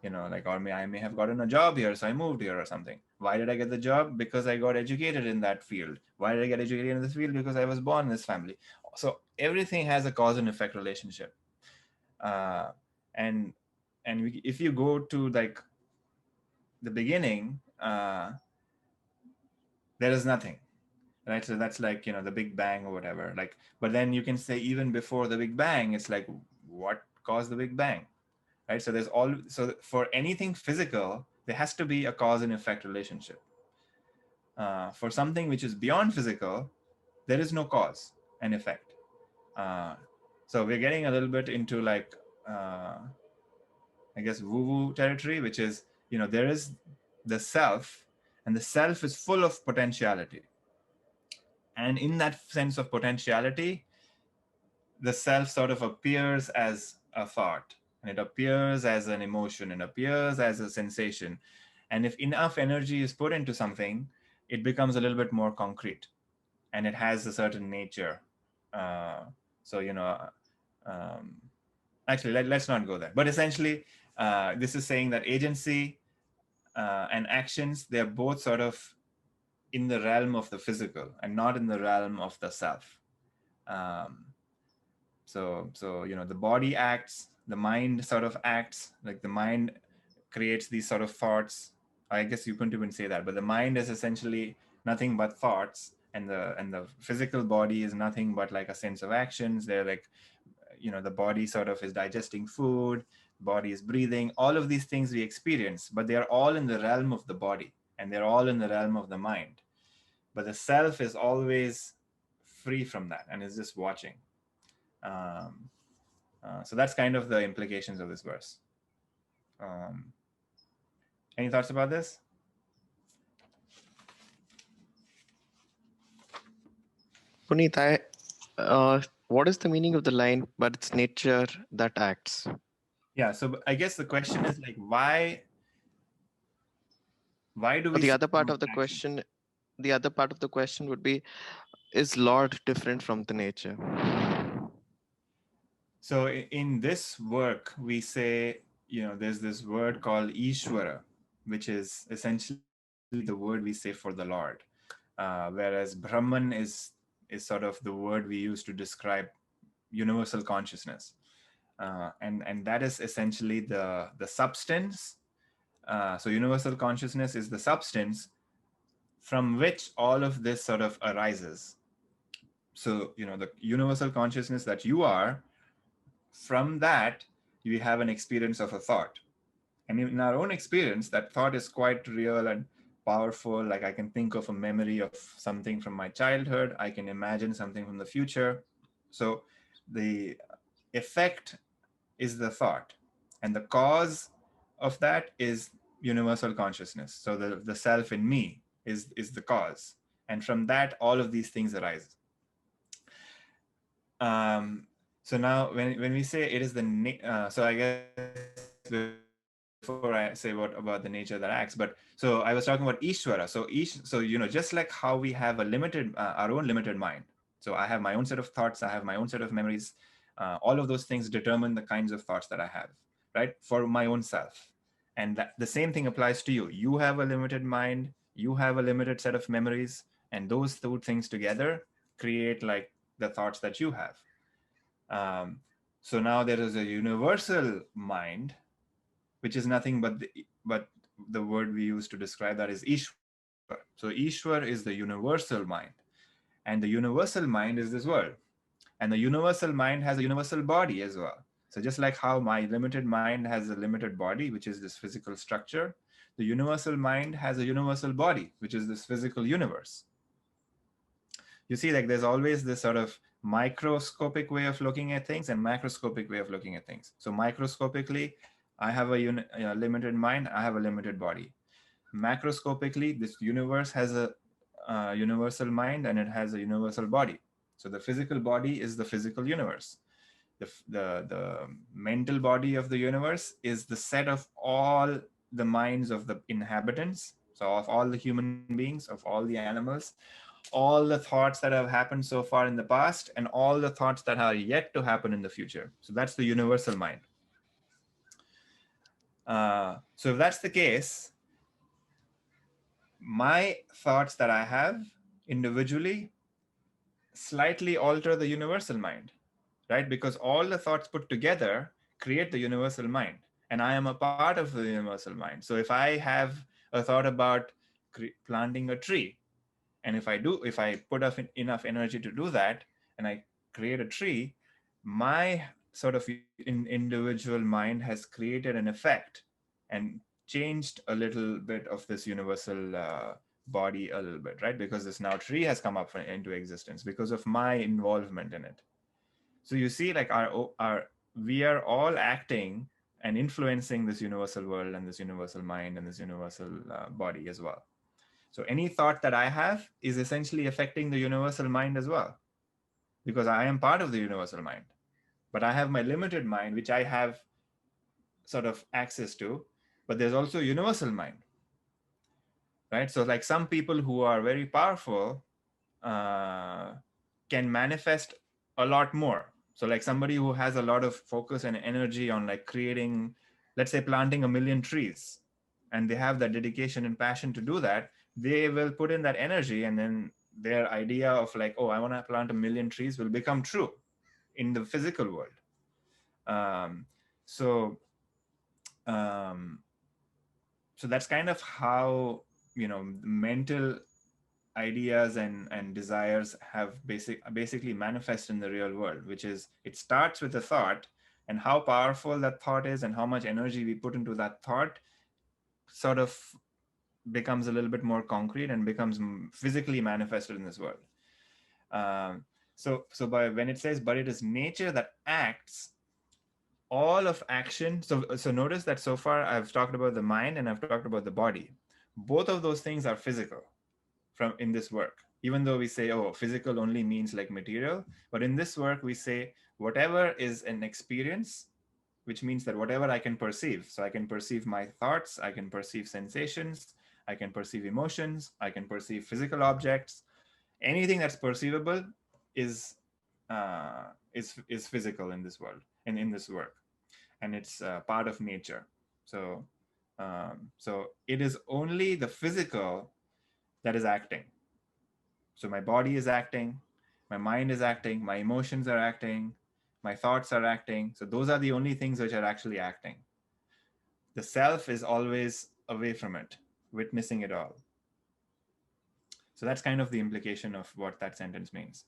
like, or I may have gotten a job here, so I moved here or something. Why did I get the job? Because I got educated in that field. Why did I get educated in this field? Because I was born in this family. So everything has a cause and effect relationship. And if you go to like the beginning, there is nothing, right? So that's like, the Big Bang or whatever. Like, but then you can say even before the Big Bang, it's like, what caused the Big Bang, right? So so for anything physical, there has to be a cause and effect relationship. For something which is beyond physical, there is no cause and effect. So we're getting a little bit into like, I guess, woo-woo territory, which is, there is the self, and the self is full of potentiality. And in that sense of potentiality, the self sort of appears as a thought, and it appears as an emotion, and appears as a sensation. And if enough energy is put into something, it becomes a little bit more concrete, and it has a certain nature. Uh, so, actually, let's not go there. But essentially, this is saying that agency and actions, they're both sort of in the realm of the physical and not in the realm of the self. Um, so the body acts, the mind sort of acts, like the mind creates these sort of thoughts. I guess you couldn't even say that, but the mind is essentially nothing but thoughts, and the physical body is nothing but like a sense of actions. They're like, the body sort of is digesting food, body is breathing, all of these things we experience, but they are all in the realm of the body, and they're all in the realm of the mind. But the self is always free from that and is just watching. um, so that's kind of the implications of this verse. um, any thoughts about this? Puneet, what is the meaning of the line, but it's nature that acts? Yeah, so I guess the question is like, why do we The see other part those of the actions? question, the other part of the question would be, is Lord different from the nature? So in this work, we say, there's this word called Ishvara, which is essentially the word we say for the Lord. Whereas Brahman is sort of the word we use to describe universal consciousness. And that is essentially the substance. So universal consciousness is the substance from which all of this sort of arises. So, the universal consciousness that you are, from that, you have an experience of a thought. And in our own experience, that thought is quite real and powerful. Like, I can think of a memory of something from my childhood. I can imagine something from the future. So the effect is the thought, and the cause of that is universal consciousness. So the self in me is the cause. And from that, all of these things arise. So now when we say it is so I guess before I say about the nature that acts, but so I was talking about Ishvara. So just like how we have a limited our own limited mind. So I have my own set of thoughts, I have my own set of memories. All of those things determine the kinds of thoughts that I have, right, for my own self. And the same thing applies to you. You have a limited mind, you have a limited set of memories, and those two things together create like the thoughts that you have. So now there is a universal mind, which is nothing but the word we use to describe that is Ishwar. So Ishwar is the universal mind, and the universal mind is this world, and the universal mind has a universal body as well. So just like how my limited mind has a limited body, which is this physical structure, the universal mind has a universal body, which is this physical universe. You see, like, there's always this sort of microscopic way of looking at things and macroscopic way of looking at things. So microscopically, I have a limited mind, I have a limited body. Macroscopically, this universe has a universal mind and it has a universal body. So the physical body is the physical universe. The mental body of the universe is the set of all the minds of the inhabitants. So of all the human beings, of all the animals, all the thoughts that have happened so far in the past, and all the thoughts that are yet to happen in the future. So that's the universal mind. So if that's the case, my thoughts that I have individually slightly alter the universal mind, right? Because all the thoughts put together create the universal mind, and I am a part of the universal mind. So if I have a thought about planting a tree, and if I put up enough energy to do that, and I create a tree, my sort of individual mind has created an effect and changed a little bit of this universal body a little bit, right? Because this now tree has come up into existence because of my involvement in it. So you see, like we are all acting and influencing this universal world and this universal mind and this universal body as well. So any thought that I have is essentially affecting the universal mind as well, because I am part of the universal mind. But I have my limited mind, which I have sort of access to, but there's also universal mind, right? So like some people who are very powerful can manifest a lot more. So like somebody who has a lot of focus and energy on like creating, let's say planting 1,000,000 trees, and they have that dedication and passion to do that, they will put in that energy, and then their idea of like, oh, I want to plant 1,000,000 trees will become true in the physical world. So that's kind of how, mental ideas and desires have basically manifest in the real world, which is it starts with a thought, and how powerful that thought is and how much energy we put into that thought sort of becomes a little bit more concrete and becomes physically manifested in this world. So by when it says, but it is nature that acts, all of action. So notice that so far I've talked about the mind and I've talked about the body. Both of those things are physical from in this work, even though we say, oh, physical only means like material. But in this work, we say whatever is an experience, which means that whatever I can perceive. So I can perceive my thoughts, I can perceive sensations, I can perceive emotions, I can perceive physical objects. Anything that's perceivable is physical in this world and in this work, and it's part of nature. So it is only the physical that is acting. So my body is acting, my mind is acting, my emotions are acting, my thoughts are acting. So those are the only things which are actually acting. The self is always away from it, witnessing it all. So that's kind of the implication of what that sentence means.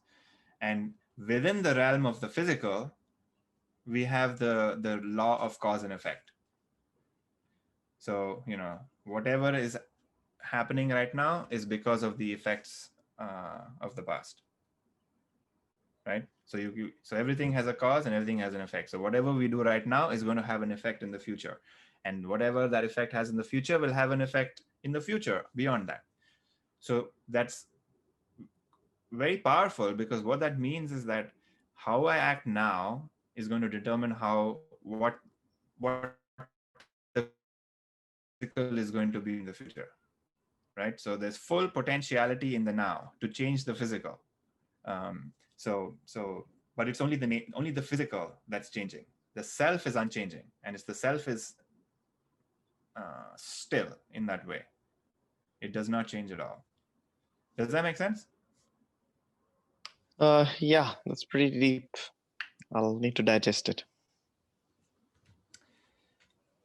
And within the realm of the physical, we have the law of cause and effect. So, whatever is happening right now is because of the effects of the past, right? So so everything has a cause and everything has an effect. So whatever we do right now is going to have an effect in the future, and whatever that effect has in the future will have an effect in the future beyond that. So that's very powerful, because what that means is that how I act now is going to determine what the physical is going to be in the future, right? So there's full potentiality in the now to change the physical. But it's only the physical that's changing. The self is unchanging, and it's the self is still in that way. It does not change at all. Does that make sense? Yeah, that's pretty deep. I'll need to digest it.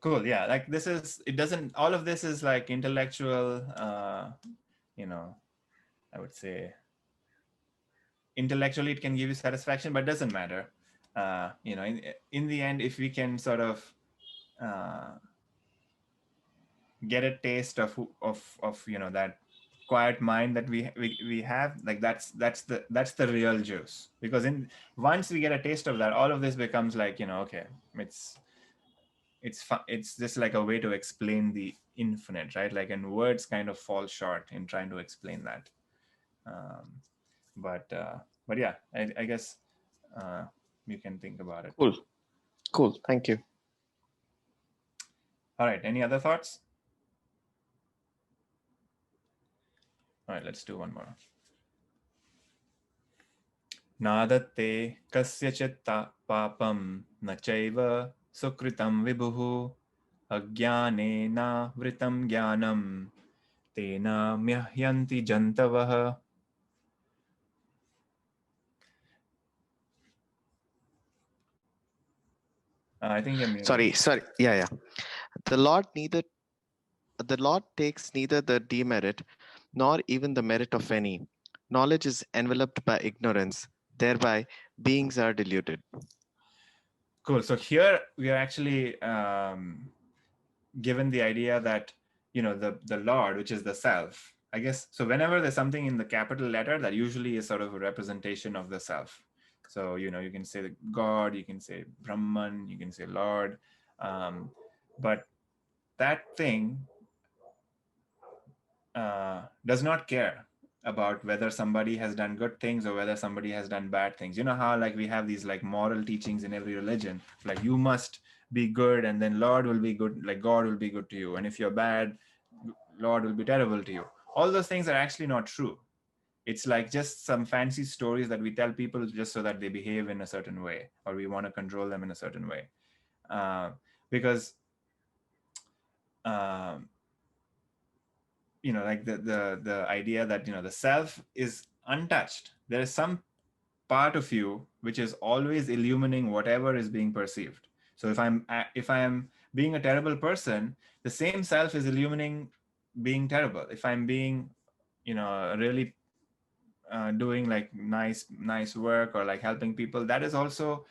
Cool. Yeah, like all of this is like intellectual, I would say intellectually it can give you satisfaction, but it doesn't matter. In the end, if we can sort of get a taste of that quiet mind that we have, like that's the real juice. Because once we get a taste of that, all of this becomes like, okay, it's just like a way to explain the infinite, right? Like, and words kind of fall short in trying to explain that. But yeah, I guess you can think about it. Cool. Thank you. All right. Any other thoughts? All right, let's do one more. Nadatte kasyachit papam na chaiva sukritam vibhuhu ajnanena vritam jnanam tena myahyanti jantavah. I think you're muted. Sorry. Yeah. The Lord takes neither the demerit nor even the merit of any. Knowledge is enveloped by ignorance. Thereby, beings are deluded. Cool. So here we are actually given the idea that, the Lord, which is the self, I guess. So whenever there's something in the capital letter, that usually is sort of a representation of the self. So, you know, you can say God, you can say Brahman, you can say Lord, but that thing does not care about whether somebody has done good things or whether somebody has done bad things. You know how like we have these like moral teachings in every religion, like you must be good and then Lord will be good, like God will be good to you. And if you're bad, Lord will be terrible to you. All those things are actually not true. It's like just some fancy stories that we tell people just so that they behave in a certain way, or we want to control them in a certain way. Because um, you know, like the idea that, you know, the self is untouched. There is some part of you which is always illumining whatever is being perceived. So if I am being a terrible person, the same self is illumining being terrible. If I'm being, you know, really doing like nice work or like helping people, that is also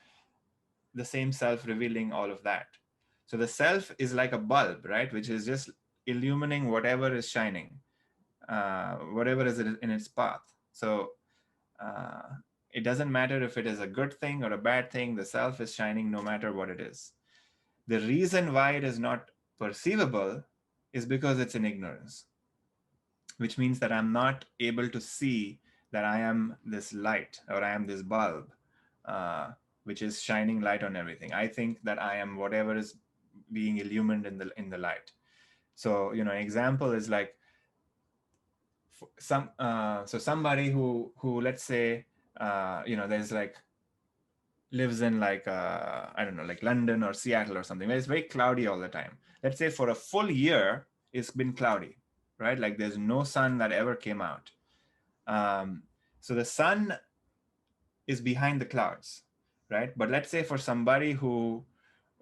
the same self revealing all of that. So the self is like a bulb, right, which is just illumining whatever is shining, whatever is in its path. So uh, it doesn't matter if it is a good thing or a bad thing, the self is shining no matter what it is. The reason why it is not perceivable is because it's in ignorance, which means that I'm not able to see that I am this light or I am this bulb, which is shining light on everything. I think that I am whatever is being illumined in the light. So, you know, an example is like so somebody who let's say you know, there's like lives in like I don't know, like London or Seattle or something where it's very cloudy all the time. Let's say for a full year it's been cloudy, right? Like there's no sun that ever came out. So the sun is behind the clouds, right? But let's say for somebody who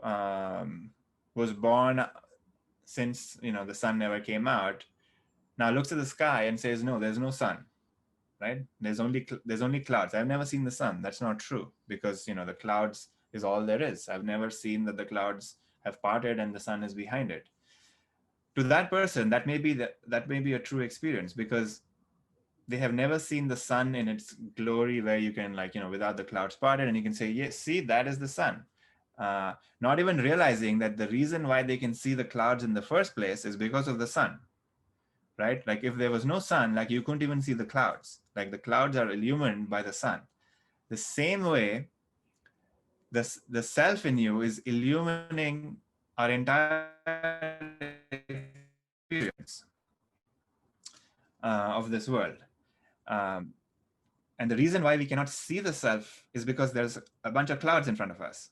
was born since, you know, the sun never came out, now looks at the sky and says, no, there's no sun, right? There's only clouds. I've never seen the sun. That's not true, because, you know, the clouds is all there is. I've never seen that the clouds have parted and the sun is behind it. To that person, that may be a true experience, because they have never seen the sun in its glory, where you can, like, you know, without the clouds parted, and you can say, yes, see, that is the sun. Not even realizing that the reason why they can see the clouds in the first place is because of the sun, right? Like if there was no sun, like you couldn't even see the clouds. Like the clouds are illumined by the sun. The same way, the self in you is illumining our entire experience of this world. And the reason why we cannot see the self is because there's a bunch of clouds in front of us.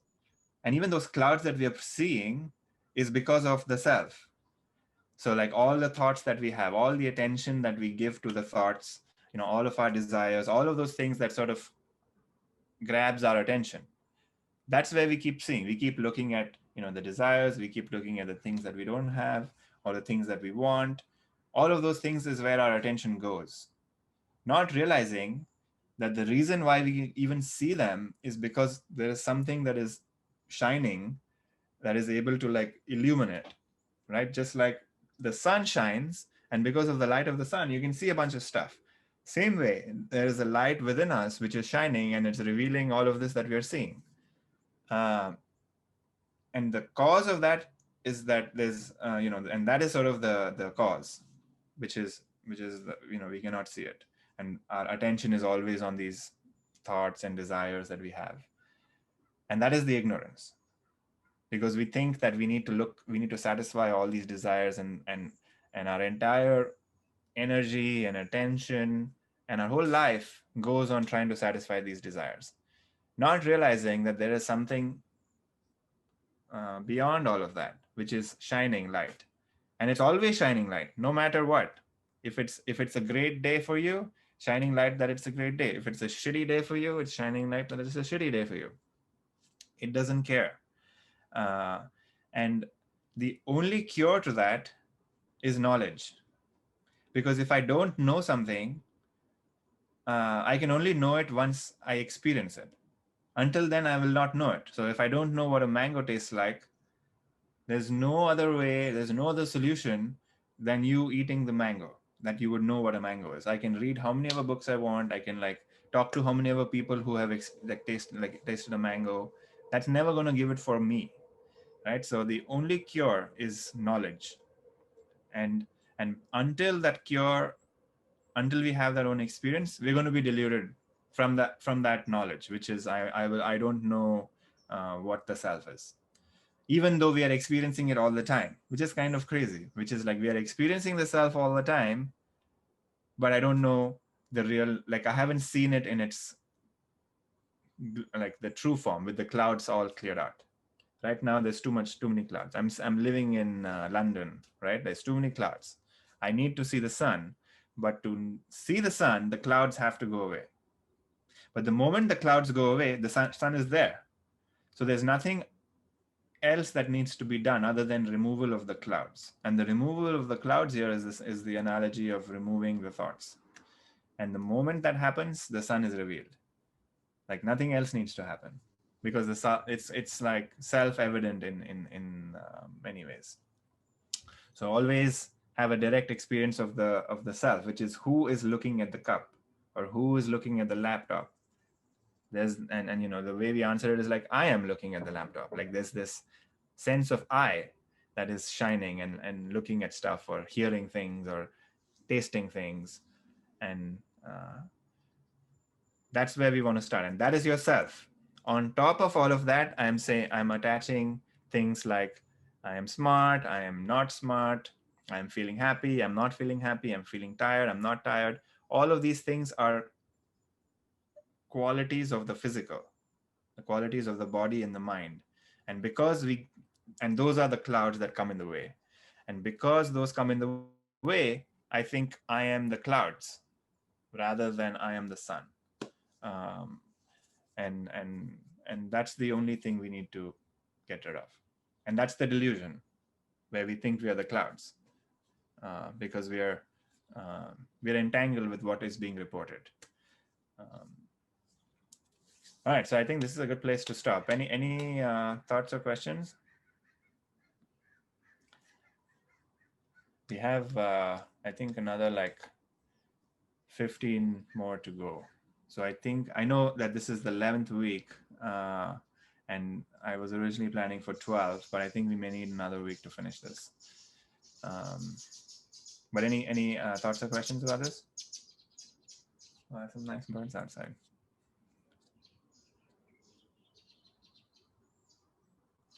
And even those clouds that we are seeing is because of the self. So like all the thoughts that we have, all the attention that we give to the thoughts, you know, all of our desires, all of those things that sort of grabs our attention. That's where we keep seeing. We keep looking at, you know, the desires, we keep looking at the things that we don't have, or the things that we want. All of those things is where our attention goes. Not realizing that the reason why we even see them is because there is something that is shining that is able to like illuminate, right? Just like the sun shines, and because of the light of the sun, you can see a bunch of stuff. Same way, there is a light within us which is shining, and it's revealing all of this that we are seeing. And the cause of that is that there's, you know, and that is sort of the cause, which is you know, we cannot see it, and our attention is always on these thoughts and desires that we have, and that is the ignorance. Because we think that we need to satisfy all these desires, and our entire energy and attention and our whole life goes on trying to satisfy these desires, not realizing that there is something beyond all of that, which is shining light. And it's always shining light, no matter what. If it's a great day for you, shining light that it's a great day. If it's a shitty day for you, it's shining light that it's a shitty day for you. It doesn't care. And the only cure to that is knowledge. Because if I don't know something, I can only know it once I experience it. Until then, I will not know it. So if I don't know what a mango tastes like, there's no other way, there's no other solution than you eating the mango, that you would know what a mango is. I can read how many other books I want. I can like talk to how many other people who have tasted a mango. That's never going to give it for me, right? So the only cure is knowledge, and until we have that own experience, we're going to be deluded from that knowledge, which is I don't know what the self is, even though we are experiencing it all the time, which is kind of crazy, which is like we are experiencing the self all the time, but I don't know the real, like I haven't seen it in its like the true form with the clouds all cleared out. Right now, there's too many clouds. I'm living in London, right? There's too many clouds. I need to see the sun, but to see the sun, the clouds have to go away. But the moment the clouds go away, the sun is there. So there's nothing else that needs to be done other than removal of the clouds. And the removal of the clouds here is the analogy of removing the thoughts. And the moment that happens, the sun is revealed. Like nothing else needs to happen, because it's like self-evident in many ways. So always have a direct experience of the self, which is who is looking at the cup or who is looking at the laptop. And you know, the way we answer it is like, I am looking at the laptop. Like there's this sense of I that is shining and looking at stuff or hearing things or tasting things. And that's where we want to start. And that is yourself. On top of all of that, I'm attaching things like I am smart, I am not smart, I am feeling happy, I'm not feeling happy, I'm feeling tired, I'm not tired. All of these things are qualities of the physical, the qualities of the body and the mind. And those are the clouds that come in the way. And because those come in the way, I think I am the clouds rather than I am the sun. And that's the only thing we need to get rid of. And that's the delusion, where we think we are the clouds, because we're entangled with what is being reported. All right, so I think this is a good place to stop. Any thoughts or questions? We have, I think, another like 15 more to go. So I know that this is the 11th week, and I was originally planning for 12, but I think we may need another week to finish this. But any thoughts or questions about this? Oh, there's some nice birds outside.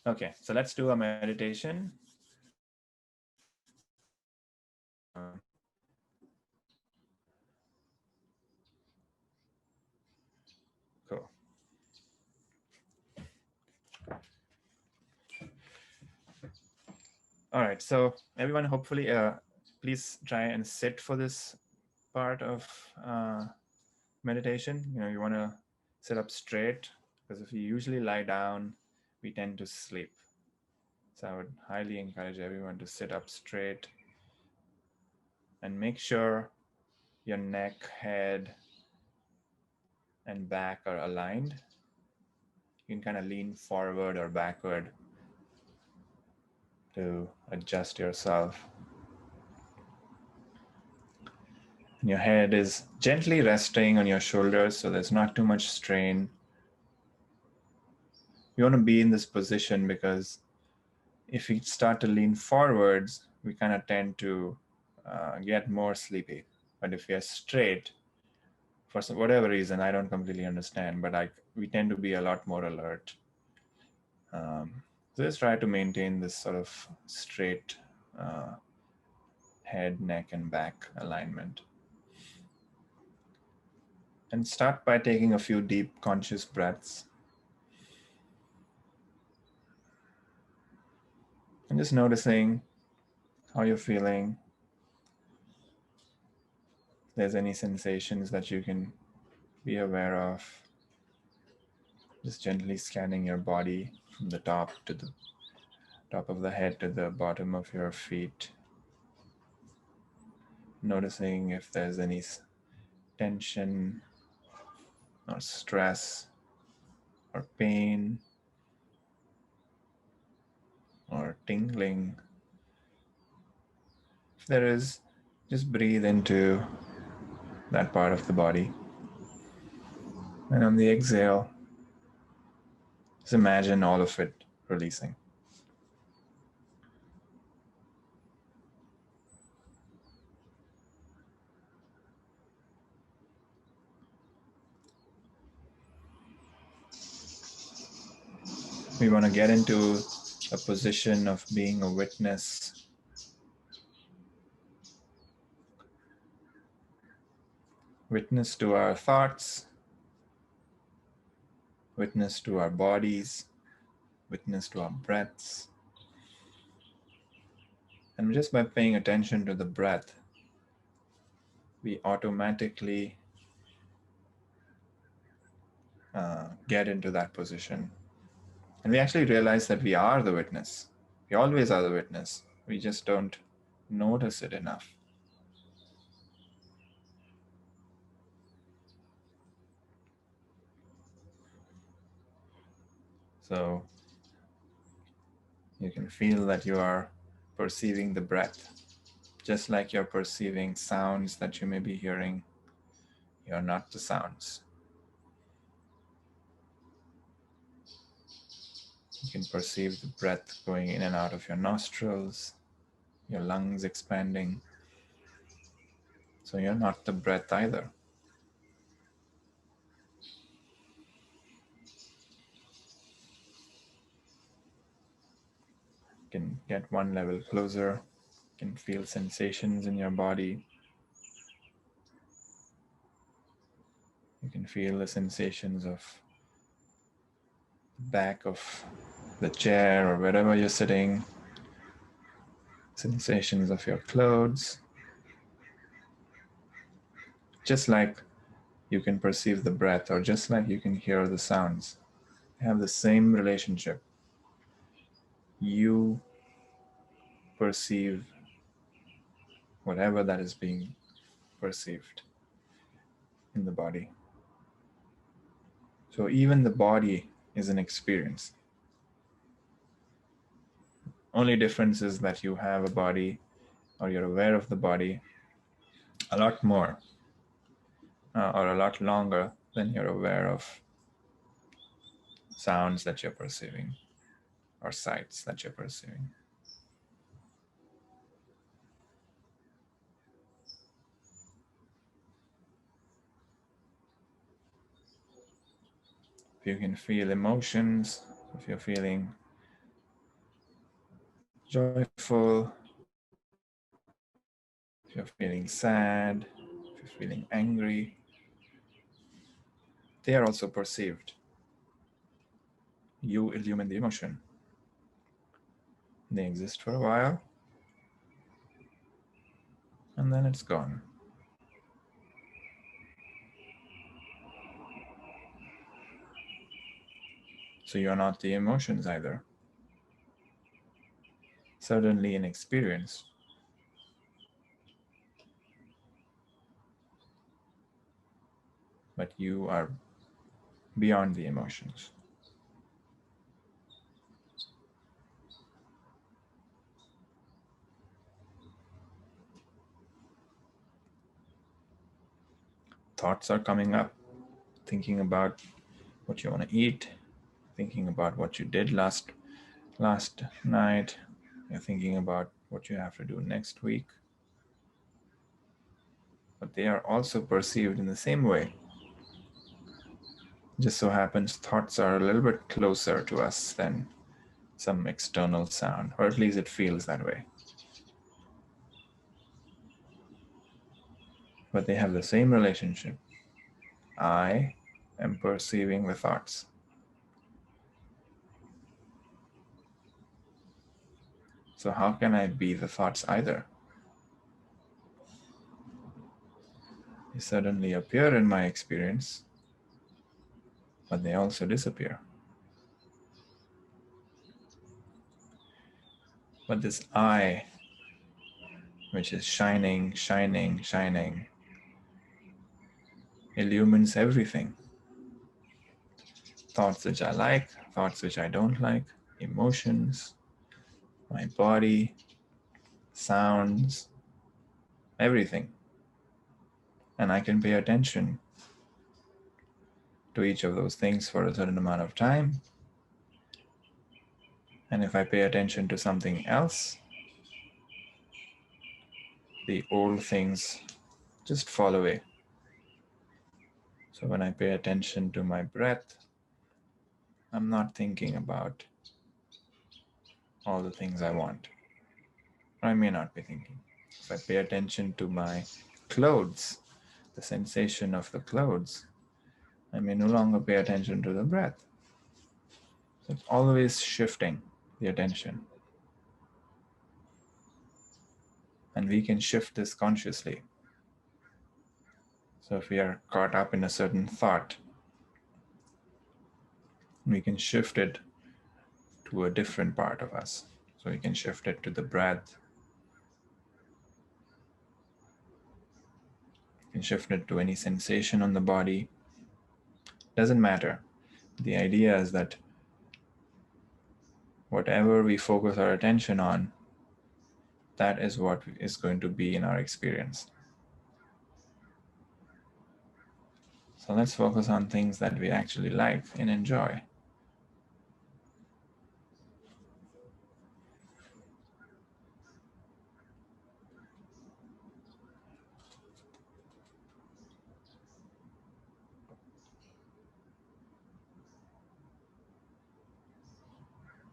Okay, so let's do a meditation. Cool. All right, so everyone, hopefully, please try and sit for this part of meditation. You know, you want to sit up straight, because if you usually lie down, we tend to sleep. So I would highly encourage everyone to sit up straight and make sure your neck, head, and back are aligned. You can kind of lean forward or backward to adjust yourself. And your head is gently resting on your shoulders, so there's not too much strain. You want to be in this position because if we start to lean forwards, we kind of tend to get more sleepy. But if we are straight, for whatever reason, I don't completely understand, but we tend to be a lot more alert. So just try to maintain this sort of straight head, neck, and back alignment. And start by taking a few deep conscious breaths. And just noticing how you're feeling. If there's any sensations that you can be aware of. Just gently scanning your body from the top to the top of the head to the bottom of your feet. Noticing if there's any tension or stress or pain or tingling. If there is, just breathe into that part of the body. And on the exhale, just imagine all of it releasing. We want to get into a position of being a witness. Witness to our thoughts, witness to our bodies, witness to our breaths. And just by paying attention to the breath, we automatically get into that position. And we actually realize that we are the witness. We always are the witness. We just don't notice it enough. So you can feel that you are perceiving the breath, just like you're perceiving sounds that you may be hearing. You're not the sounds. You can perceive the breath going in and out of your nostrils, your lungs expanding. So you're not the breath either. You can get one level closer. You can feel sensations in your body. You can feel the sensations of the back of the chair or wherever you're sitting. Sensations of your clothes. Just like you can perceive the breath, or just like you can hear the sounds, they have the same relationship. You perceive whatever that is being perceived in the body. So even the body is an experience. Only difference is that you have a body, or you're aware of the body a lot more or a lot longer than you're aware of sounds that you're perceiving or sights that you're perceiving. If you can feel emotions, if you're feeling joyful, if you're feeling sad, if you're feeling angry, they are also perceived. You illumine the emotion. They exist for a while, and then it's gone. So you're not the emotions either. Certainly in experience. But you are beyond the emotions. Thoughts are coming up, thinking about what you want to eat, thinking about what you did last night. You're thinking about what you have to do next week. But they are also perceived in the same way. Just so happens thoughts are a little bit closer to us than some external sound, or at least it feels that way. But they have the same relationship. I am perceiving the thoughts. So how can I be the thoughts either? They suddenly appear in my experience, but they also disappear. But this I, which is shining, shining, shining, illumines everything. Thoughts which I like, thoughts which I don't like, emotions, my body, sounds, everything. And I can pay attention to each of those things for a certain amount of time. And if I pay attention to something else, the old things just fall away. So when I pay attention to my breath, I'm not thinking about all the things I want. Or I may not be thinking. If I pay attention to my clothes, the sensation of the clothes, I may no longer pay attention to the breath. So it's always shifting the attention. And we can shift this consciously. So if we are caught up in a certain thought, we can shift it to a different part of us. So we can shift it to the breath. We can shift it to any sensation on the body. Doesn't matter. The idea is that whatever we focus our attention on, that is what is going to be in our experience. So let's focus on things that we actually like and enjoy.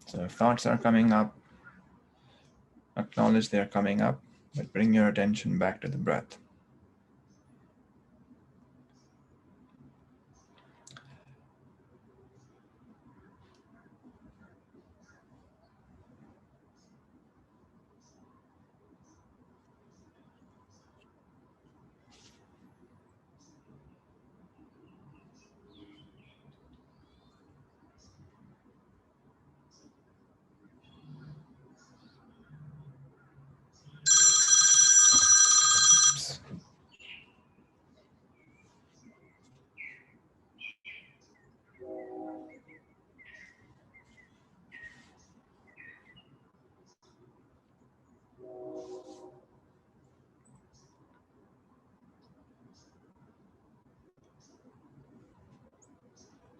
So if thoughts are coming up, acknowledge they're coming up, but bring your attention back to the breath.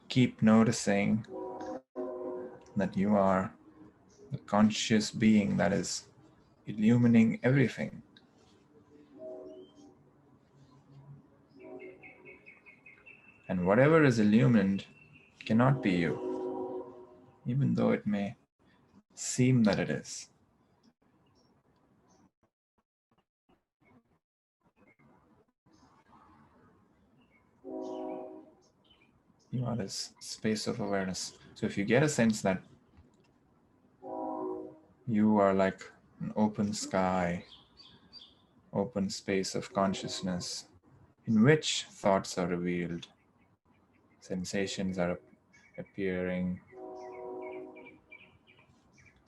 Keep noticing that you are the conscious being that is illumining everything. And whatever is illumined cannot be you, even though it may seem that it is. You are this space of awareness. So if you get a sense that you are like an open sky, open space of consciousness in which thoughts are revealed, sensations are appearing,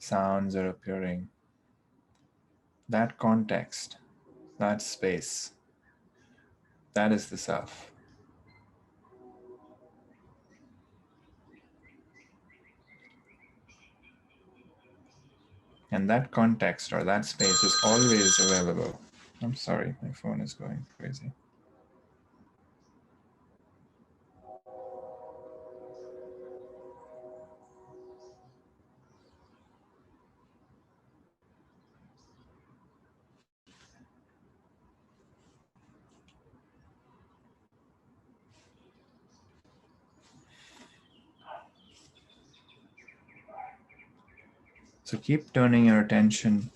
sounds are appearing, that context, that space, that is the self. And that context or that space is always available. I'm sorry, my phone is going crazy. So keep turning your attention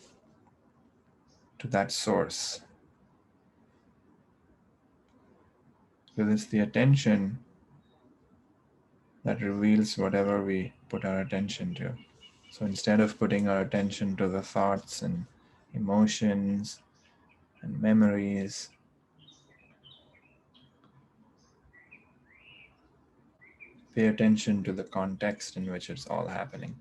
to that source. Because it's the attention that reveals whatever we put our attention to. So instead of putting our attention to the thoughts and emotions and memories, pay attention to the context in which it's all happening.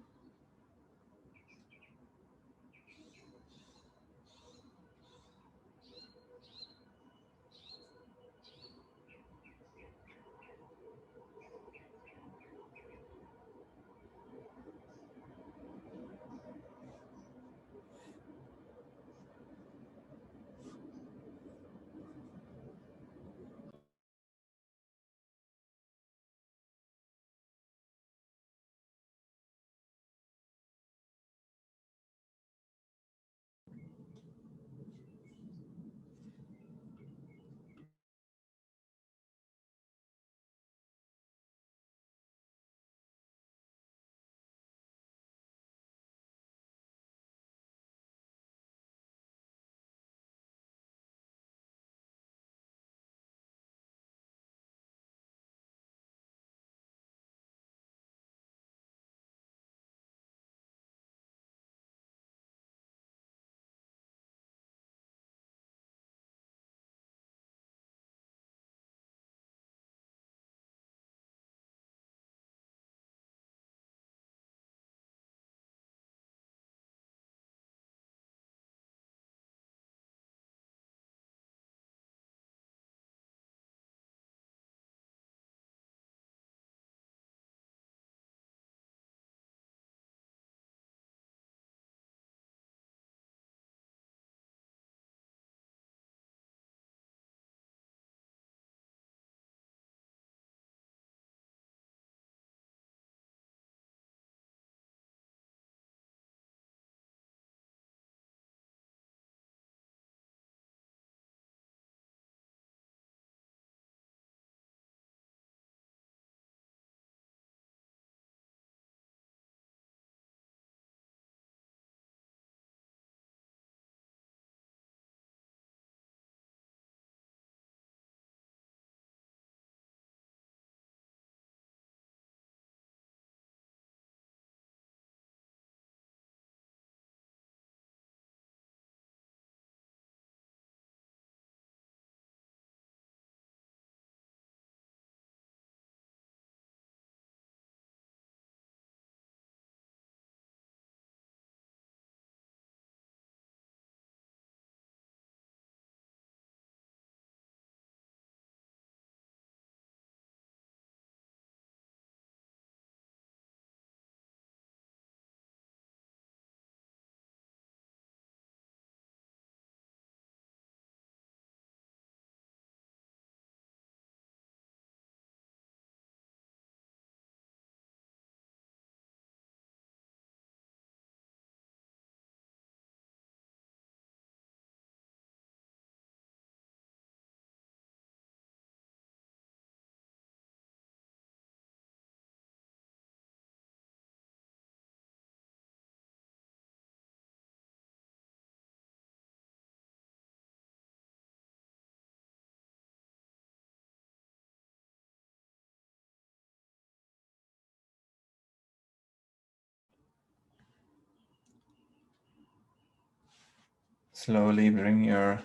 slowly bring your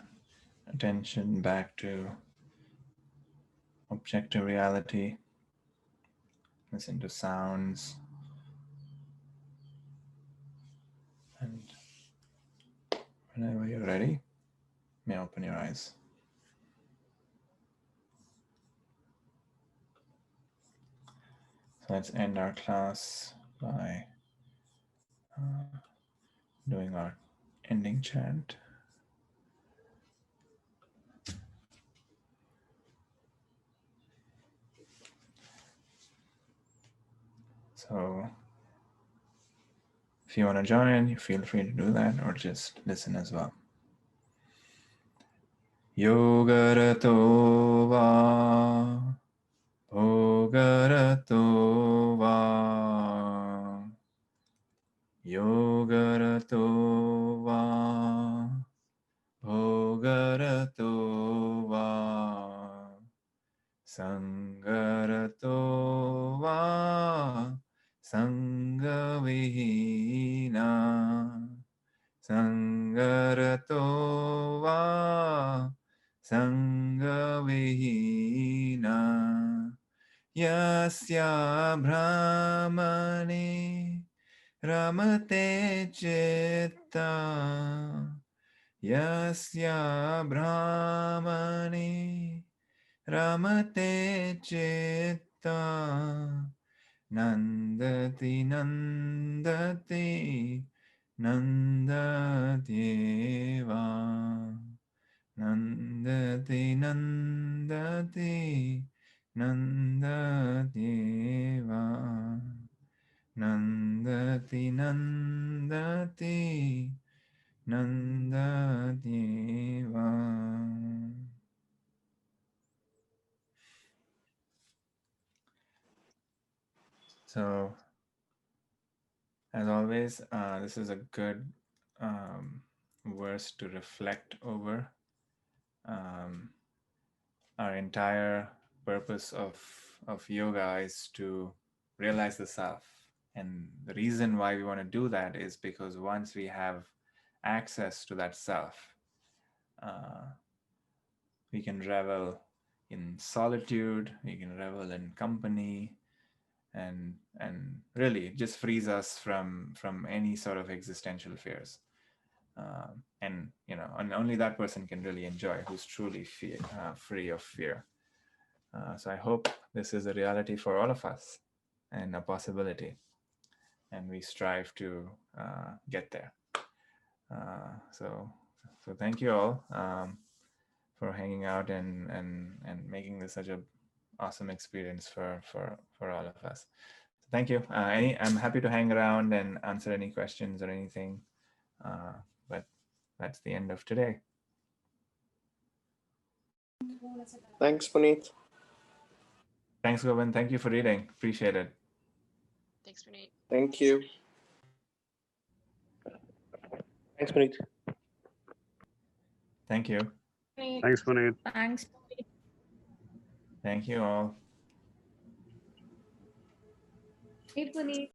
attention back to objective reality. Listen to sounds. And whenever you're ready, you may open your eyes. So let's end our class by doing our ending chant. So if you want to join, you feel free to do that or just listen as well. Yogarato va, bhogarato va, yogarato va, bhogarato va, sangarato va, sangavihina, sangarato va, sangavihina, yasya brahmane ramate citta, yasya brahmane ramate citta, nandati nandati nandatyeva, nandati nandati nandatyeva, nandati nandati nandatyeva. So, as always, this is a good verse to reflect over. Our entire purpose of yoga is to realize the self. And the reason why we want to do that is because once we have access to that self, we can revel in solitude, we can revel in company, and really it just frees us from any sort of existential fears. And only that person can really enjoy who's truly free of fear. So I hope this is a reality for all of us and a possibility, and we strive to get there. So thank you all for hanging out and making this such a awesome experience for all of us. So thank you. I'm happy to hang around and answer any questions or anything, but that's the end of today. Thanks, Puneet. Thanks, Govind. Thank you for reading. Appreciate it. Thanks, Puneet. Thank you. Thanks, Puneet. Thank you. Thanks, Puneet. Thanks. Thank you all. Hey, Puneet.